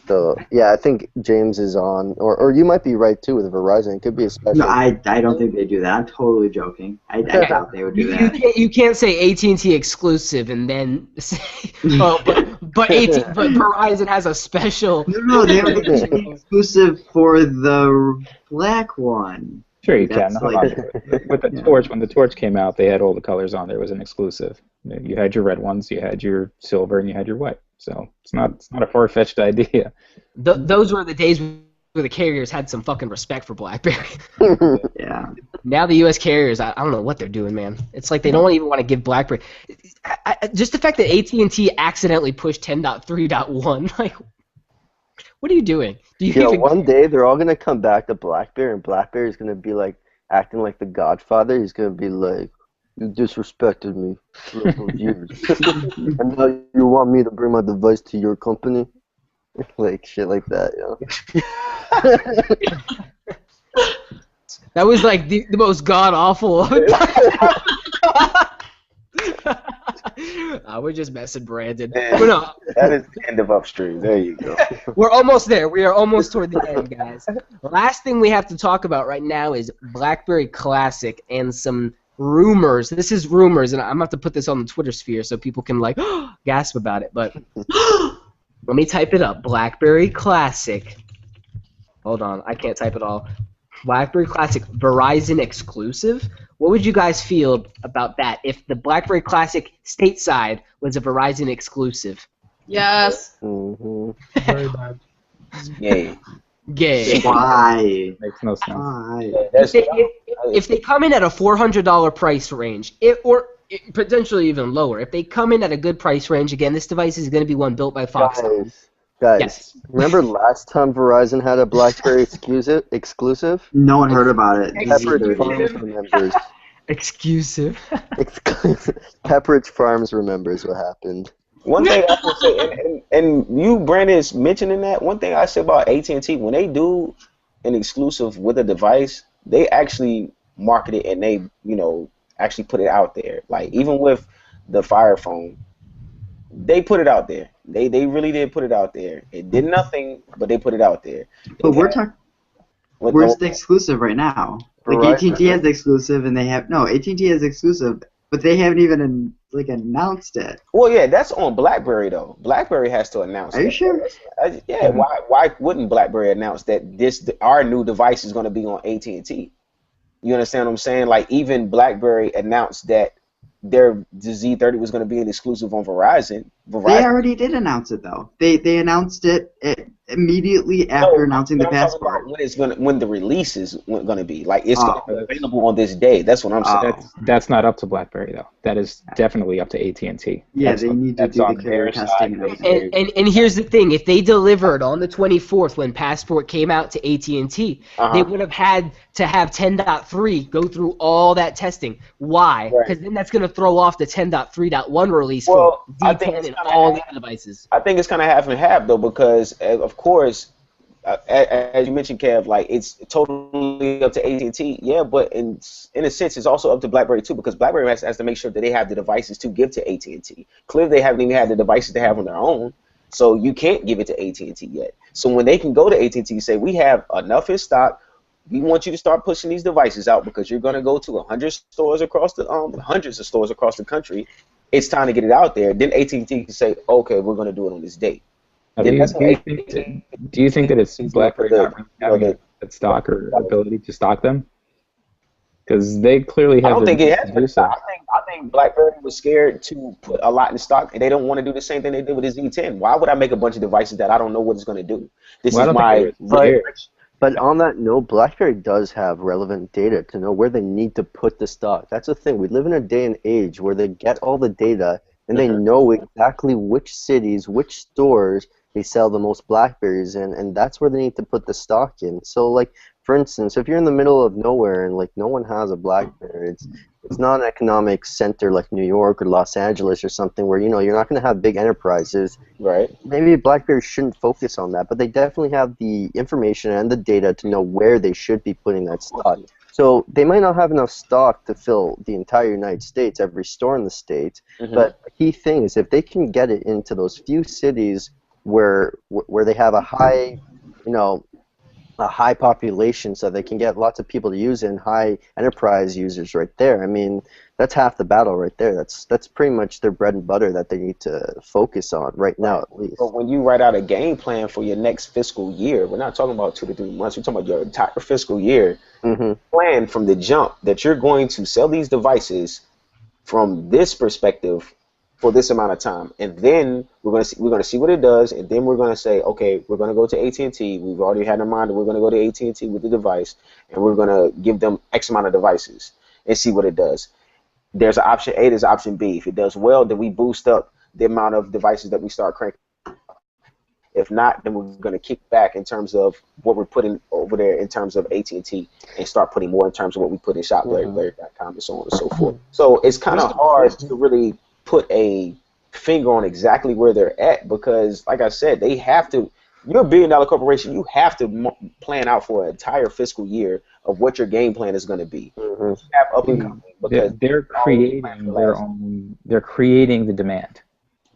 So yeah, I think James is on, or you might be right too with Verizon. It could be a special. No, I don't think they do that. I'm totally joking. I doubt they would do that. You can't say AT&T exclusive and then say, but Verizon has a special. No, they have exclusive for the black one. Sure, you can. With the Torch, when the Torch came out, they had all the colors on there. It was an exclusive. You had your red ones, you had your silver, and you had your white. So it's not a far-fetched idea. Those were the days where the carriers had some fucking respect for BlackBerry. Yeah. Now the U.S. carriers, I don't know what they're doing, man. It's like they don't even want to give BlackBerry. Just the fact that AT&T accidentally pushed 10.3.1, like, what are you doing? One day they're all gonna come back to BlackBerry, and BlackBerry's gonna be like acting like the Godfather. He's gonna be like, "You disrespected me for those years, and now you want me to bring my device to your company?" Like shit like that, That was like the most god awful. we're just messing, Brandon. And We're not. that is the end of Upstream. There you go. We're almost there. We are almost toward the end, guys. The last thing we have to talk about right now is BlackBerry Classic and some rumors. This is rumors, and I'm about to put this on the Twitter sphere so people can like gasp about it. But let me type it up. BlackBerry Classic. Hold on, I can't type it all. BlackBerry Classic Verizon exclusive. What would you guys feel about that if the BlackBerry Classic stateside was a Verizon exclusive? Yes. Very bad. Yay. Gay. Why? Makes no sense. Why? If they come in at a $400 price range, potentially even lower, if they come in at a good price range, again, this device is going to be one built by Foxconn. Guys, Yes. remember last time Verizon had a BlackBerry exclusive? No one heard about it. Pepperidge Farms remembers. Exclusive. Pepperidge Farms remembers what happened. One thing I would say, and you, Brandon, is mentioning that. One thing I say about AT&T, when they do an exclusive with a device, they actually market it and they, actually put it out there. Like even with the Fire Phone, they put it out there. They really did put it out there. It did nothing, but they put it out there. But we're talking. Where's the exclusive right now? Like AT&T has the exclusive, and they have AT&T has exclusive, but they haven't even announced it. Well, yeah, that's on BlackBerry though. BlackBerry has to announce. Are you sure? Yeah. Why wouldn't BlackBerry announce that our new device is going to be on AT&T? You understand what I'm saying? Like even BlackBerry announced that their Z30 was going to be an exclusive on Verizon. They already did announce it though. They announced it immediately after announcing the Passport. When the release is going to be, like it's going to be available on this day. That's what I'm saying. That's not up to BlackBerry though. That is definitely up to AT&T. Yeah, they need to do the carrier testing. And here's the thing: if they delivered on the 24th when Passport came out to AT&T, they would have had to have 10.3 go through all that testing. Why? Because then that's going to throw off the 10.3.1 release for D10 and all the other devices. I think it's kind of half and half though, because of course, as you mentioned, Kev, like it's totally up to AT&T. Yeah, but in a sense, it's also up to BlackBerry too, because BlackBerry has to make sure that they have the devices to give to AT&T. Clearly, they haven't even had the devices to have on their own, so you can't give it to AT&T yet. So when they can go to AT&T and say, we have enough in stock, we want you to start pushing these devices out because you're going to go to 100 stores across the hundreds of stores across the country. It's time to get it out there. Then AT&T can say, okay, we're going to do it on this date. Do you think that it's BlackBerry not having that stock or ability to stock them? Because they clearly have. I don't think it has been stock. I think BlackBerry was scared to put a lot in stock, and they don't want to do the same thing they did with the Z10. Why would I make a bunch of devices that I don't know what it's going to do? This is my. But on that note, BlackBerry does have relevant data to know where they need to put the stock. That's the thing. We live in a day and age where they get all the data and they know exactly which cities, which stores they sell the most Blackberries in, and that's where they need to put the stock in. So, like, for instance, if you're in the middle of nowhere and, like, no one has a Blackberry, it's not an economic center like New York or Los Angeles or something where, you're not going to have big enterprises. Right. Maybe BlackBerry shouldn't focus on that, but they definitely have the information and the data to know where they should be putting that stock. So they might not have enough stock to fill the entire United States, every store in the States, but the key thing is if they can get it into those few cities where they have a high, a high population, so they can get lots of people to use it and high enterprise users right there. I mean, that's half the battle right there. That's pretty much their bread and butter that they need to focus on right now, at least. But when you write out a game plan for your next fiscal year, we're not talking about 2 to 3 months. We're talking about your entire fiscal year. Plan from the jump that you're going to sell these devices from this perspective for this amount of time, and then we're gonna see what it does, and then we're gonna say, okay, we're gonna go to AT&T. We've already had in mind that we're gonna go to AT&T with the device, and we're gonna give them X amount of devices and see what it does. There's an option A, there's option B. If it does well, then we boost up the amount of devices that we start cranking. If not, then we're gonna kick back in terms of what we're putting over there in terms of AT&T and start putting more in terms of what we put in shopBlackberry.com and so on and so forth. So it's kind of hard to really put a finger on exactly where they're at because, like I said, they have to. You're a $1 billion corporation. You have to plan out for an entire fiscal year of what your game plan is going to be. You have up and coming because they're creating their own. They're creating the demand.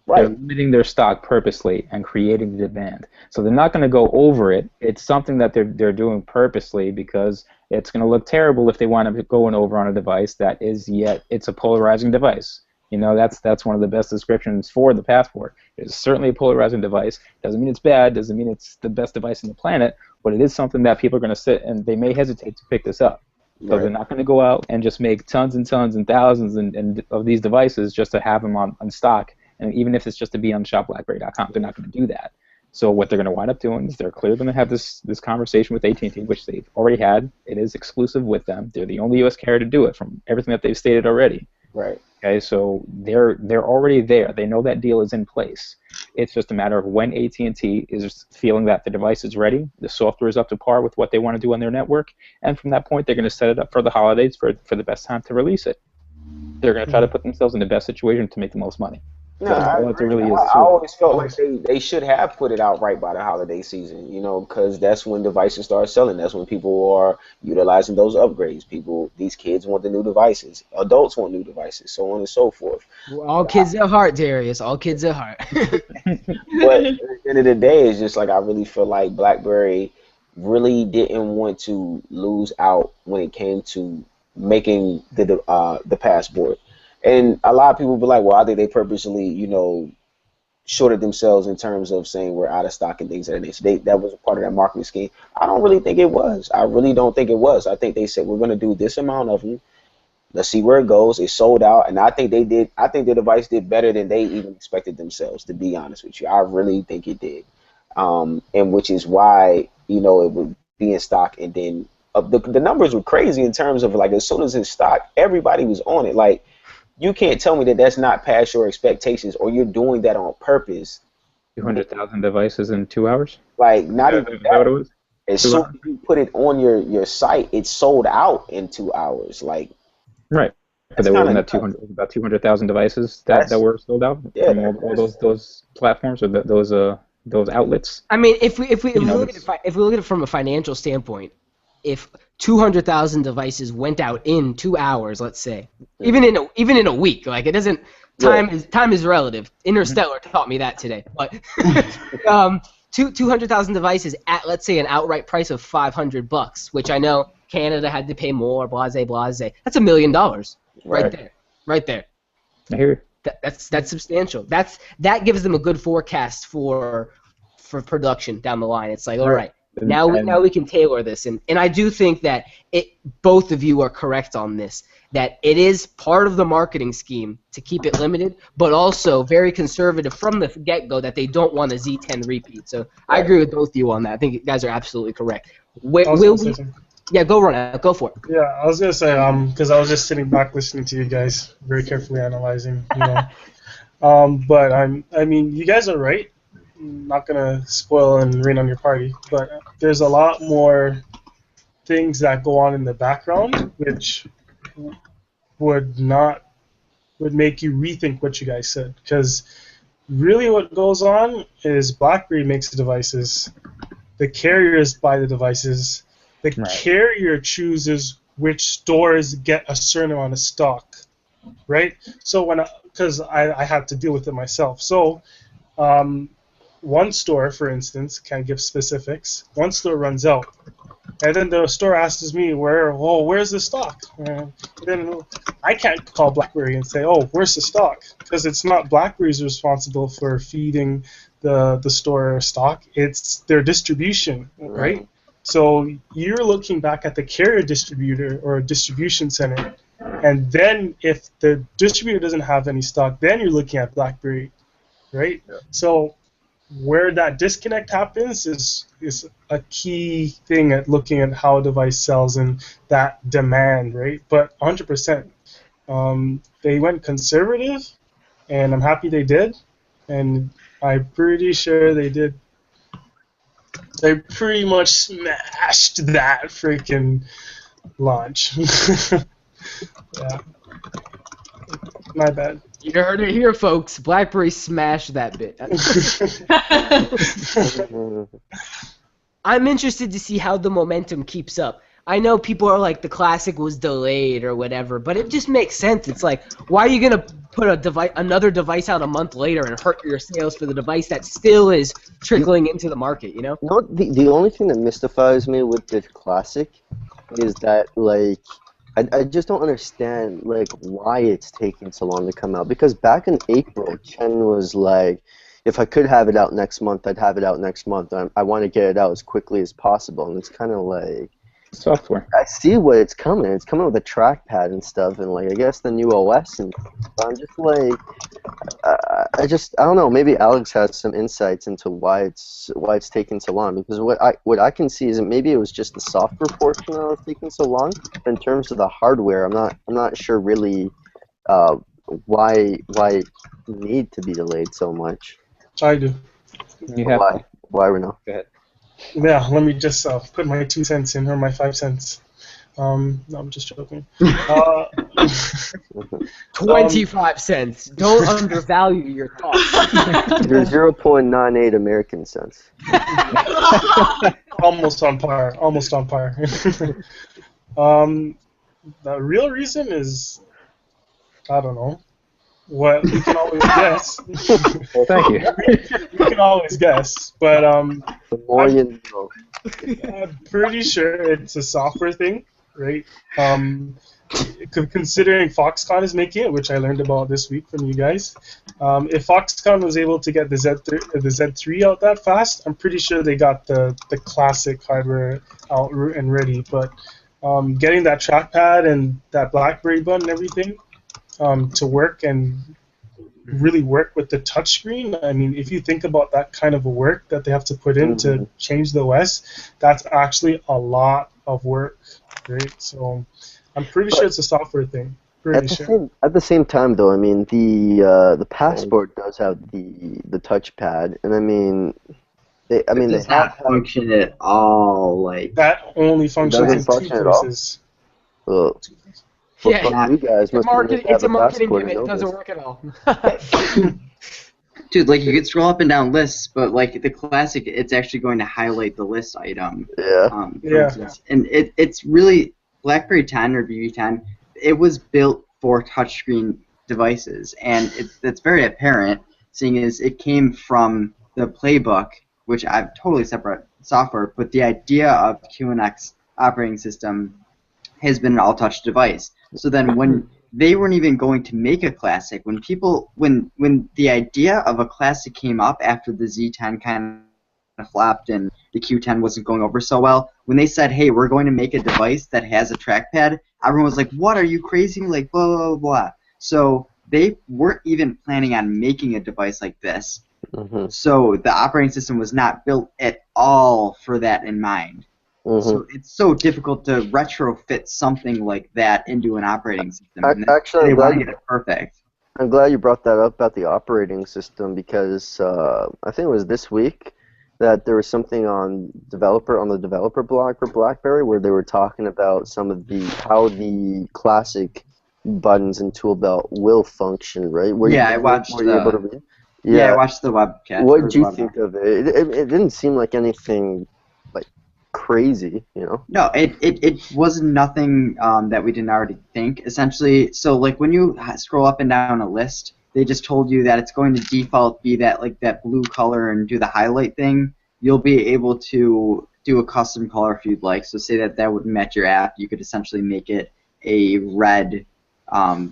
They're limiting their stock purposely and creating the demand. So they're not going to go over it. It's something that they're doing purposely because it's going to look terrible if they wind up going over on a device that is yet it's a polarizing device. You know, that's one of the best descriptions for the Passport. It's certainly a polarizing device. Doesn't mean it's bad. Doesn't mean it's the best device on the planet. But it is something that people are going to sit and they may hesitate to pick this up. So they're not going to go out and just make tons and tons and thousands and of these devices just to have them on stock. And even if it's just to be on shopblackberry.com, they're not going to do that. So what they're going to wind up doing is they're clearly going to have this conversation with AT&T, which they've already had. It is exclusive with them. They're the only U.S. carrier to do it from everything that they've stated already. Right. Okay, so they're already there. They know that deal is in place. It's just a matter of when AT&T is feeling that the device is ready, the software is up to par with what they want to do on their network, and from that point they're going to set it up for the holidays for the best time to release it. They're going to try to put themselves in the best situation to make the most money. No, I always felt like they should have put it out right by the holiday season, you know, because that's when devices start selling. That's when people are utilizing those upgrades. These kids want the new devices. Adults want new devices, so on and so forth. We're all kids at heart, Darius. All kids at heart. But at the end of the day, it's just like I really feel like BlackBerry really didn't want to lose out when it came to making the Passport. And a lot of people be like, well, I think they purposely, you know, shorted themselves in terms of saying we're out of stock and things like that. That was a part of that marketing scheme. I don't really think it was. I really don't think it was. I think they said we're going to do this amount of them. Let's see where it goes. It sold out, and I think they did. I think the device did better than they even expected themselves, to be honest with you. I really think it did, and which is why, you know, it would be in stock. And then the numbers were crazy in terms of, like, as soon as it's stock, everybody was on it. Like, you can't tell me that that's not past your expectations, or you're doing that on purpose. 200,000 devices in 2 hours? Like, not even that. What it was? As soon as you put it on your site, it's sold out in 2 hours. Like, right. But there wasn't about 200,000 devices that were sold out from all those platforms or those outlets. I mean, if we look at it from a financial standpoint, if 200,000 devices went out in 2 hours, let's say, even in a week, like, it doesn't. Time is relative. Interstellar taught me that today. But 200,000 devices at, let's say, an outright price of $500, which I know Canada had to pay more. Blase. That's $1 million right there. I hear you. That's substantial. That gives them a good forecast for production down the line. It's like, all right. Now we can tailor this, and I do think that both of you are correct on this, that it is part of the marketing scheme to keep it limited, but also very conservative from the get-go that they don't want a Z10 repeat. So I agree with both of you on that. I think you guys are absolutely correct. Yeah, go run out. Go for it. Yeah, I was gonna say because I was just sitting back listening to you guys, very carefully analyzing, you know. But I mean, you guys are right. I'm not gonna spoil and rain on your party, but there's a lot more things that go on in the background which would make you rethink what you guys said. Because really, what goes on is BlackBerry makes the devices, the carriers buy the devices, the carrier chooses which stores get a certain amount of stock, right? So because I had to deal with it myself, so. One store, for instance, can't give specifics. One store runs out, and then the store asks me, where's the stock? And then I can't call BlackBerry and say, oh, where's the stock? Because it's not BlackBerry's responsible for feeding the store stock. It's their distribution, right? So you're looking back at the carrier distributor or distribution center, and then if the distributor doesn't have any stock, then you're looking at BlackBerry, right? Yeah. So where that disconnect happens is a key thing at looking at how a device sells and that demand, right? But 100%, they went conservative, and I'm happy they did, and I'm pretty sure they did. They pretty much smashed that freaking launch. Yeah. My bad. You heard it here, folks. BlackBerry smashed that bit. I'm interested to see how the momentum keeps up. I know people are like, the Classic was delayed or whatever, but it just makes sense. It's like, why are you going to put another device out a month later and hurt your sales for the device that still is trickling into the market, you know? No, the only thing that mystifies me with the Classic is that, like, I just don't understand, like, why it's taking so long to come out. Because back in April, Chen was like, if I could have it out next month, I'd have it out next month. I want to get it out as quickly as possible. And it's kind of like, Software. I see what it's coming. It's coming with a trackpad and stuff, and like I guess the new OS. And I'm just like, I don't know. Maybe Alex has some insights into why it's taking so long. Because what I can see is that maybe it was just the software portion that was taking so long. But in terms of the hardware, I'm not sure really why it need to be delayed so much. I do. Why Renault? Go ahead. Yeah, let me just put my 2 cents in, or my 5 cents. No, I'm just joking. 25 cents. Don't undervalue your thoughts. You're 0.98 American cents. Almost on par. Almost on par. The real reason is, I don't know. What we can always guess. Well, thank you. We can always guess, but The more you know. I'm pretty sure it's a software thing, right? Considering Foxconn is making it, which I learned about this week from you guys, if Foxconn was able to get the Z3 out that fast, I'm pretty sure they got the classic hardware out and ready. But getting that trackpad and that Blackberry Blend and everything to work and really work with the touchscreen. I mean, if you think about that kind of a work that they have to put in to change the OS, that's actually a lot of work, right? So I'm pretty sure it's a software thing. At the same time, though, I mean, the Passport does have the touchpad, and I mean, they does not function at all. Like that only functions in 2 places. Well, Yeah, you guys must it's a marketing Passport gimmick. It doesn't work at all. Dude, like you could scroll up and down lists, but like the Classic, it's actually going to highlight the list item. Yeah. For instance. And it's really BlackBerry 10 or BB10. It was built for touchscreen devices, and it's very apparent, seeing as it came from the playbook, which I've totally separate software, but the idea of QNX operating system has been an all-touch device. So then when they weren't even going to make a Classic, when the idea of a Classic came up after the Z10 kind of flopped and the Q10 wasn't going over so well, when they said, hey, we're going to make a device that has a trackpad, everyone was like, what, are you crazy? Like, blah, blah, blah, blah. So they weren't even planning on making a device like this. So the operating system was not built at all for that in mind. So it's so difficult to retrofit something like that into an operating system. Actually, they want to get it perfect. I'm glad you brought that up about the operating system, because I think it was this week that there was something on the developer blog for BlackBerry where they were talking about some of how the Classic buttons and tool belt will function, right? I watched the webcast. What did you think of it? It didn't seem like anything like crazy, you know? No, it was nothing that we didn't already think. Essentially, so like when you scroll up and down a list, they just told you that it's going to default be that blue color and do the highlight thing. You'll be able to do a custom color if you'd like. So say that would match your app. You could essentially make it a red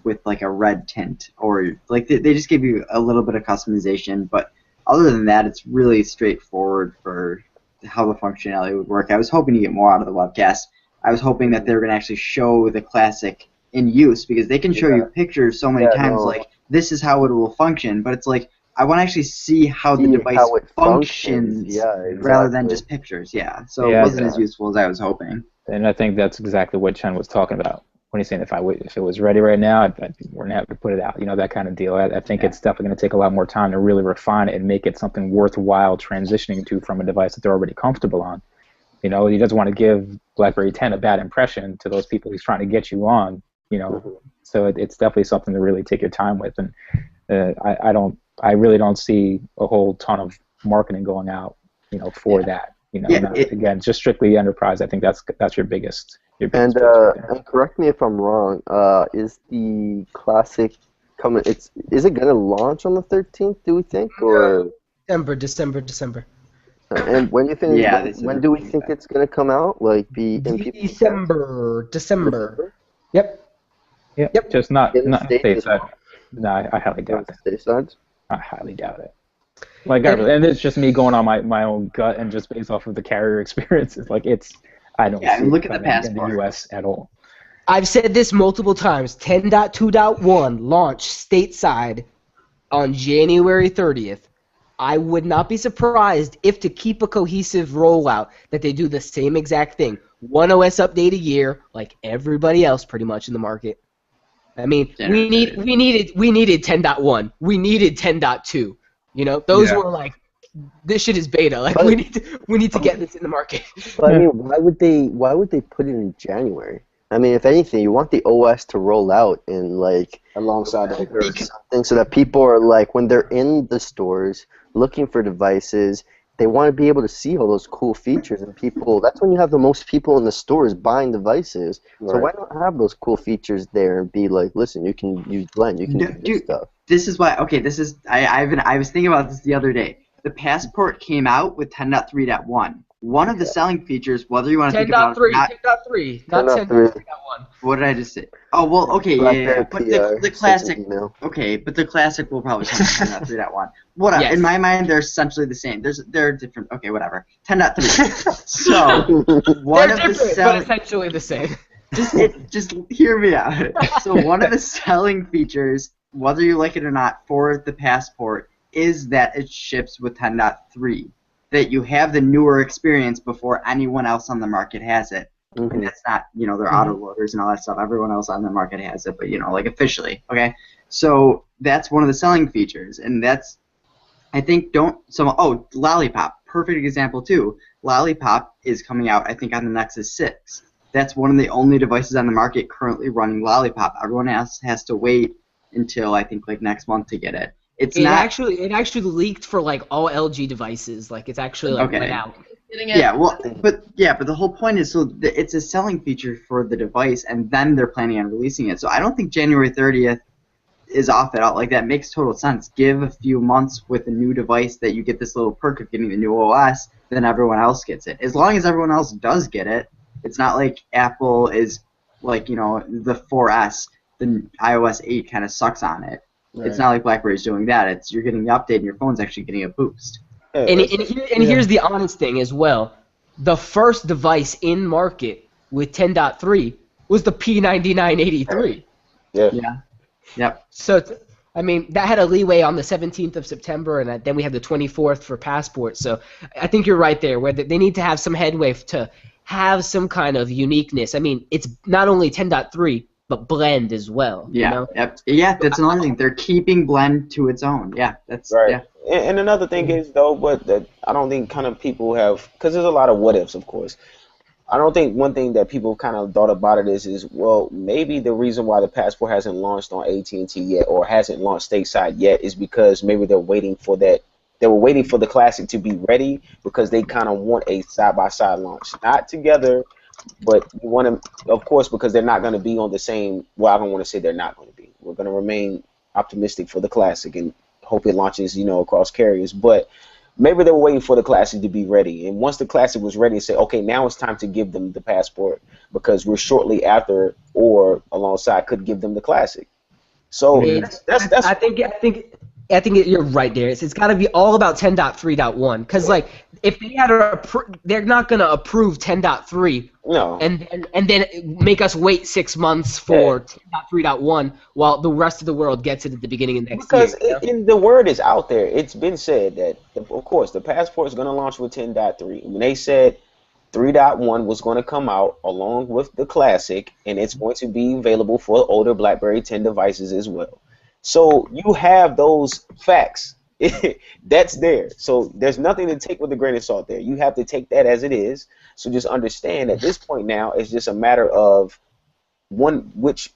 with like a red tint, or like they just give you a little bit of customization. But other than that, it's really straightforward for how the functionality would work. I was hoping to get more out of the webcast. I was hoping that they were going to actually show the Classic in use, because they can show you pictures so many times, like this is how it will function, but it's like I want to actually see how the device functions rather than just pictures. So it wasn't as useful as I was hoping. And I think that's exactly what Chen was talking about when he's saying if it was ready right now, we're gonna have to put it out. You know, that kind of deal. I think it's definitely gonna take a lot more time to really refine it and make it something worthwhile transitioning to from a device that they're already comfortable on. You know, he doesn't want to give BlackBerry 10 a bad impression to those people he's trying to get you on. You know, so it's definitely something to really take your time with, and I really don't see a whole ton of marketing going out, you know, for that. You know, again, just strictly enterprise. I think that's your biggest. And correct me if I'm wrong. Is the Classic coming. Is it gonna launch on the 13th? Do we think, or December. and when do you think? Yeah, when do we think it's gonna come out? Like be in people's hands? December. Yep. Just not In the not States as stateside. well? No, I highly doubt it. Stateside? I highly doubt it. Like, and it's just me going on my own gut and just based off of the carrier experience. It's like I don't Yeah, see and look it at the coming in the passport. U.S. at all. I've said this multiple times. 10.2.1 launched stateside on January 30th. I would not be surprised if, to keep a cohesive rollout, that they do the same exact thing. One OS update a year, like everybody else pretty much in the market. I mean, we needed 10.1. We needed 10.2. You know, those were like, this shit is beta. Like, we need to get this in the market. But I mean, why would they put it in January? I mean, if anything, you want the OS to roll out in like alongside the or something, so that people are like, when they're in the stores looking for devices, they want to be able to see all those cool features, and people. That's when you have the most people in the stores buying devices. Right. So why not have those cool features there and be like, listen, you can use Blend, you can do this stuff. This is why. Okay, this is. I was thinking about this the other day. The Passport came out with 10.3.1. One of the selling features, whether you want to think about it or not, 10.3, not 10.3.1. What did I just say? Oh well, okay, yeah. But the classic, okay, but the classic will probably come to 10.3.1. Whatever. Yes. In my mind, they're essentially the same. They're different. Okay, whatever. 10.3. So one they're of the but essentially the same. Just hear me out. So one of the selling features, whether you like it or not, for the Passport is that it ships with 10.3. That you have the newer experience before anyone else on the market has it. Mm-hmm. And that's not, they're autoloaders and all that stuff. Everyone else on the market has it, but, like officially, okay? So that's one of the selling features. And that's, I think, Lollipop, perfect example too. Lollipop is coming out, I think, on the Nexus 6. That's one of the only devices on the market currently running Lollipop. Everyone else has to wait until, I think, like next month to get it. It actually leaked for like all LG devices. Like it's actually like went out. Yeah, but the whole point is it's a selling feature for the device, and then they're planning on releasing it. So I don't think January 30th is off at all. Like that makes total sense. Give a few months with a new device that you get this little perk of getting the new OS, then everyone else gets it. As long as everyone else does get it, it's not like Apple is like the 4S, the iOS 8 kind of sucks on it. Right. It's not like BlackBerry's doing that. It's you're getting the update and your phone's actually getting a boost. Here's the honest thing as well. The first device in market with 10.3 was the P9983. Yeah. Yep. So, I mean, that had a leeway on the 17th of September, and then we have the 24th for Passport. So I think you're right there, where they need to have some headway to have some kind of uniqueness. I mean, it's not only 10.3, but Blend as well. Yeah, yep. Yeah, that's another thing. They're keeping Blend to its own. Yeah, that's right. Yeah. And another thing is though, but that I don't think kind of people have, because there's a lot of what ifs, of course. I don't think one thing that people kind of thought about it is well, maybe the reason why the Passport hasn't launched on AT&T yet, or hasn't launched stateside yet, is because maybe they're waiting for that. They were waiting for the Classic to be ready because they kind of want a side-by-side launch, not together. But you want to, of course, because they're not going to be on the same. Well, I don't want to say they're not going to be. We're going to remain optimistic for the Classic and hope it launches, across carriers. But maybe they were waiting for the Classic to be ready. And once the Classic was ready, say, okay, now it's time to give them the Passport because we're shortly after or alongside could give them the Classic. So that's. I think you're right there. It's got to be all about 10.3.1 because like if they had they're not gonna approve 10.3 and then make us wait 6 months for 10.3.1 while the rest of the world gets it at the beginning of next year. Because the word is out there. It's been said that of course the Passport is gonna launch with 10.3. When they said 3.1 was going to come out along with the Classic, and it's going to be available for older BlackBerry 10 devices as well. So you have those facts. That's there. So there's nothing to take with a grain of salt there. You have to take that as it is. So just understand at this point now it's just a matter of which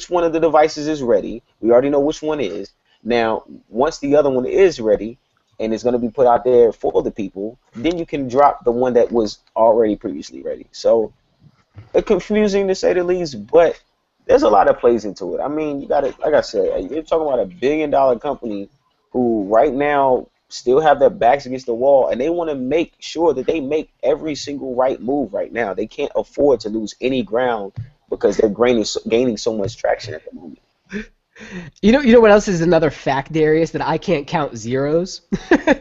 one of the devices is ready. We already know which one is. Now, once the other one is ready and it's going to be put out there for the people, then you can drop the one that was already previously ready. So it's confusing to say the least, but there's a lot that plays into it. I mean, you got to, like I said, you're talking about $1 billion company who right now still have their backs against the wall, and they want to make sure that they make every single right move right now. They can't afford to lose any ground because they're gaining so much traction at the moment. You know what else is another fact, Darius, that I can't count zeros? when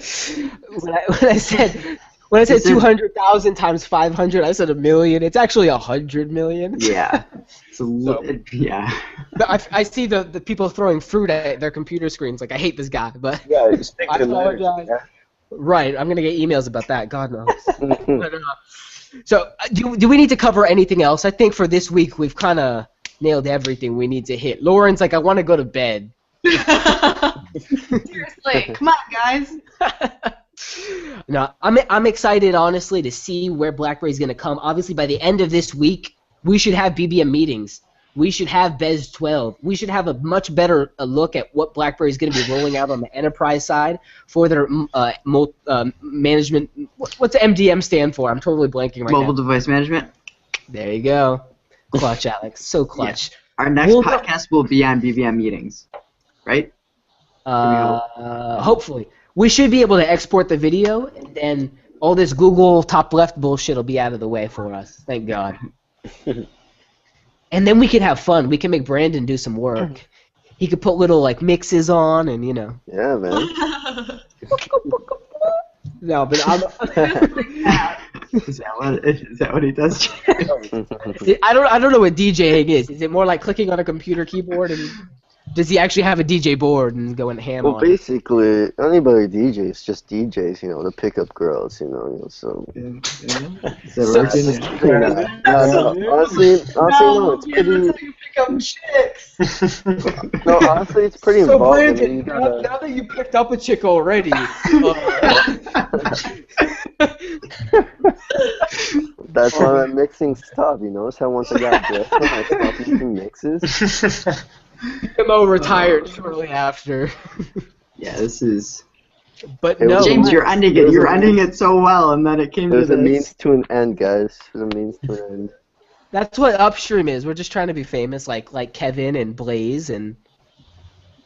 I said 200,000 times 500, I said 1 million. It's actually 100 million. Yeah. Yeah. I see the people throwing fruit at their computer screens. Like, I hate this guy, but Yeah, I apologize. Yeah. Right, I'm gonna get emails about that. God knows. But, so, do we need to cover anything else? I think for this week we've kind of nailed everything we need to hit. Lauren's like, I want to go to bed. Seriously, come on, guys. No, I'm excited, honestly, to see where BlackBerry's going to come. Obviously, by the end of this week, we should have BBM meetings. We should have BES 12. We should have a much better look at what BlackBerry's going to be rolling out on the enterprise side for their management. What's MDM stand for? I'm totally blanking right now. Mobile device management. There you go. Clutch, Alex. So clutch. Yeah. Our next podcast will be on BBM meetings, right? Hopefully. We should be able to export the video, and then all this Google top left bullshit will be out of the way for us. Thank God. And then we can have fun. We can make Brandon do some work. He could put little like mixes on, and you know. Yeah, man. No, but I'm. Is that what he does? I don't know what DJing is. Is it more like clicking on a computer keyboard, and does he actually have a DJ board and going ham on it? Well, basically, anybody DJs just DJs, you know, to pick up girls, you know, so. Is that working? Honestly, no, it's pretty. Pick up chicks. No, honestly, it's pretty So involved. Brandon, now that you picked up a chick already. That's why I'm mixing stuff, you know. So once I got dressed, I stopped making mixes. Mo retired shortly after. Yeah, this is. But It no, was- James, you're ending it. You're ending it so well, and then it came to There's a this. means to an end, guys. There's a means to an end. that's what Upstream is. We're just trying to be famous, like Kevin and Blaze, and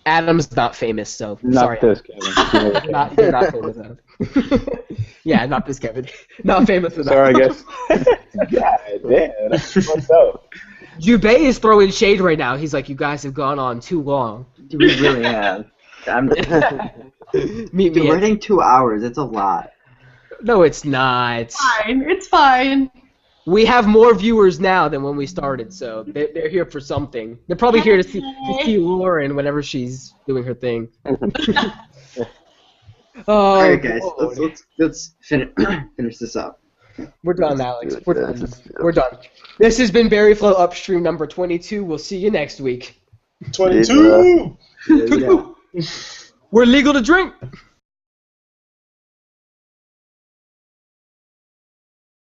Adam's not famous, so Not sorry. this, Kevin. You're not famous enough. Yeah, not this Kevin. Not famous enough. Sorry, I guess. God damn, what's up? Jubei is throwing shade right now. He's like, you guys have gone on too long. We really have. Meet Dude, me. we're hitting 2 hours. It's a lot. No, it's not. Fine, it's fine. We have more viewers now than when we started, so they're here for something. They're probably here to see Lauren whenever she's doing her thing. All right, guys. Lord. Let's finish this up. We're done, Alex. Good, We're yeah, done. just- We're done. This has been BerryFlow Upstream number 22. We'll see you next week. 22! Yeah. We're legal to drink.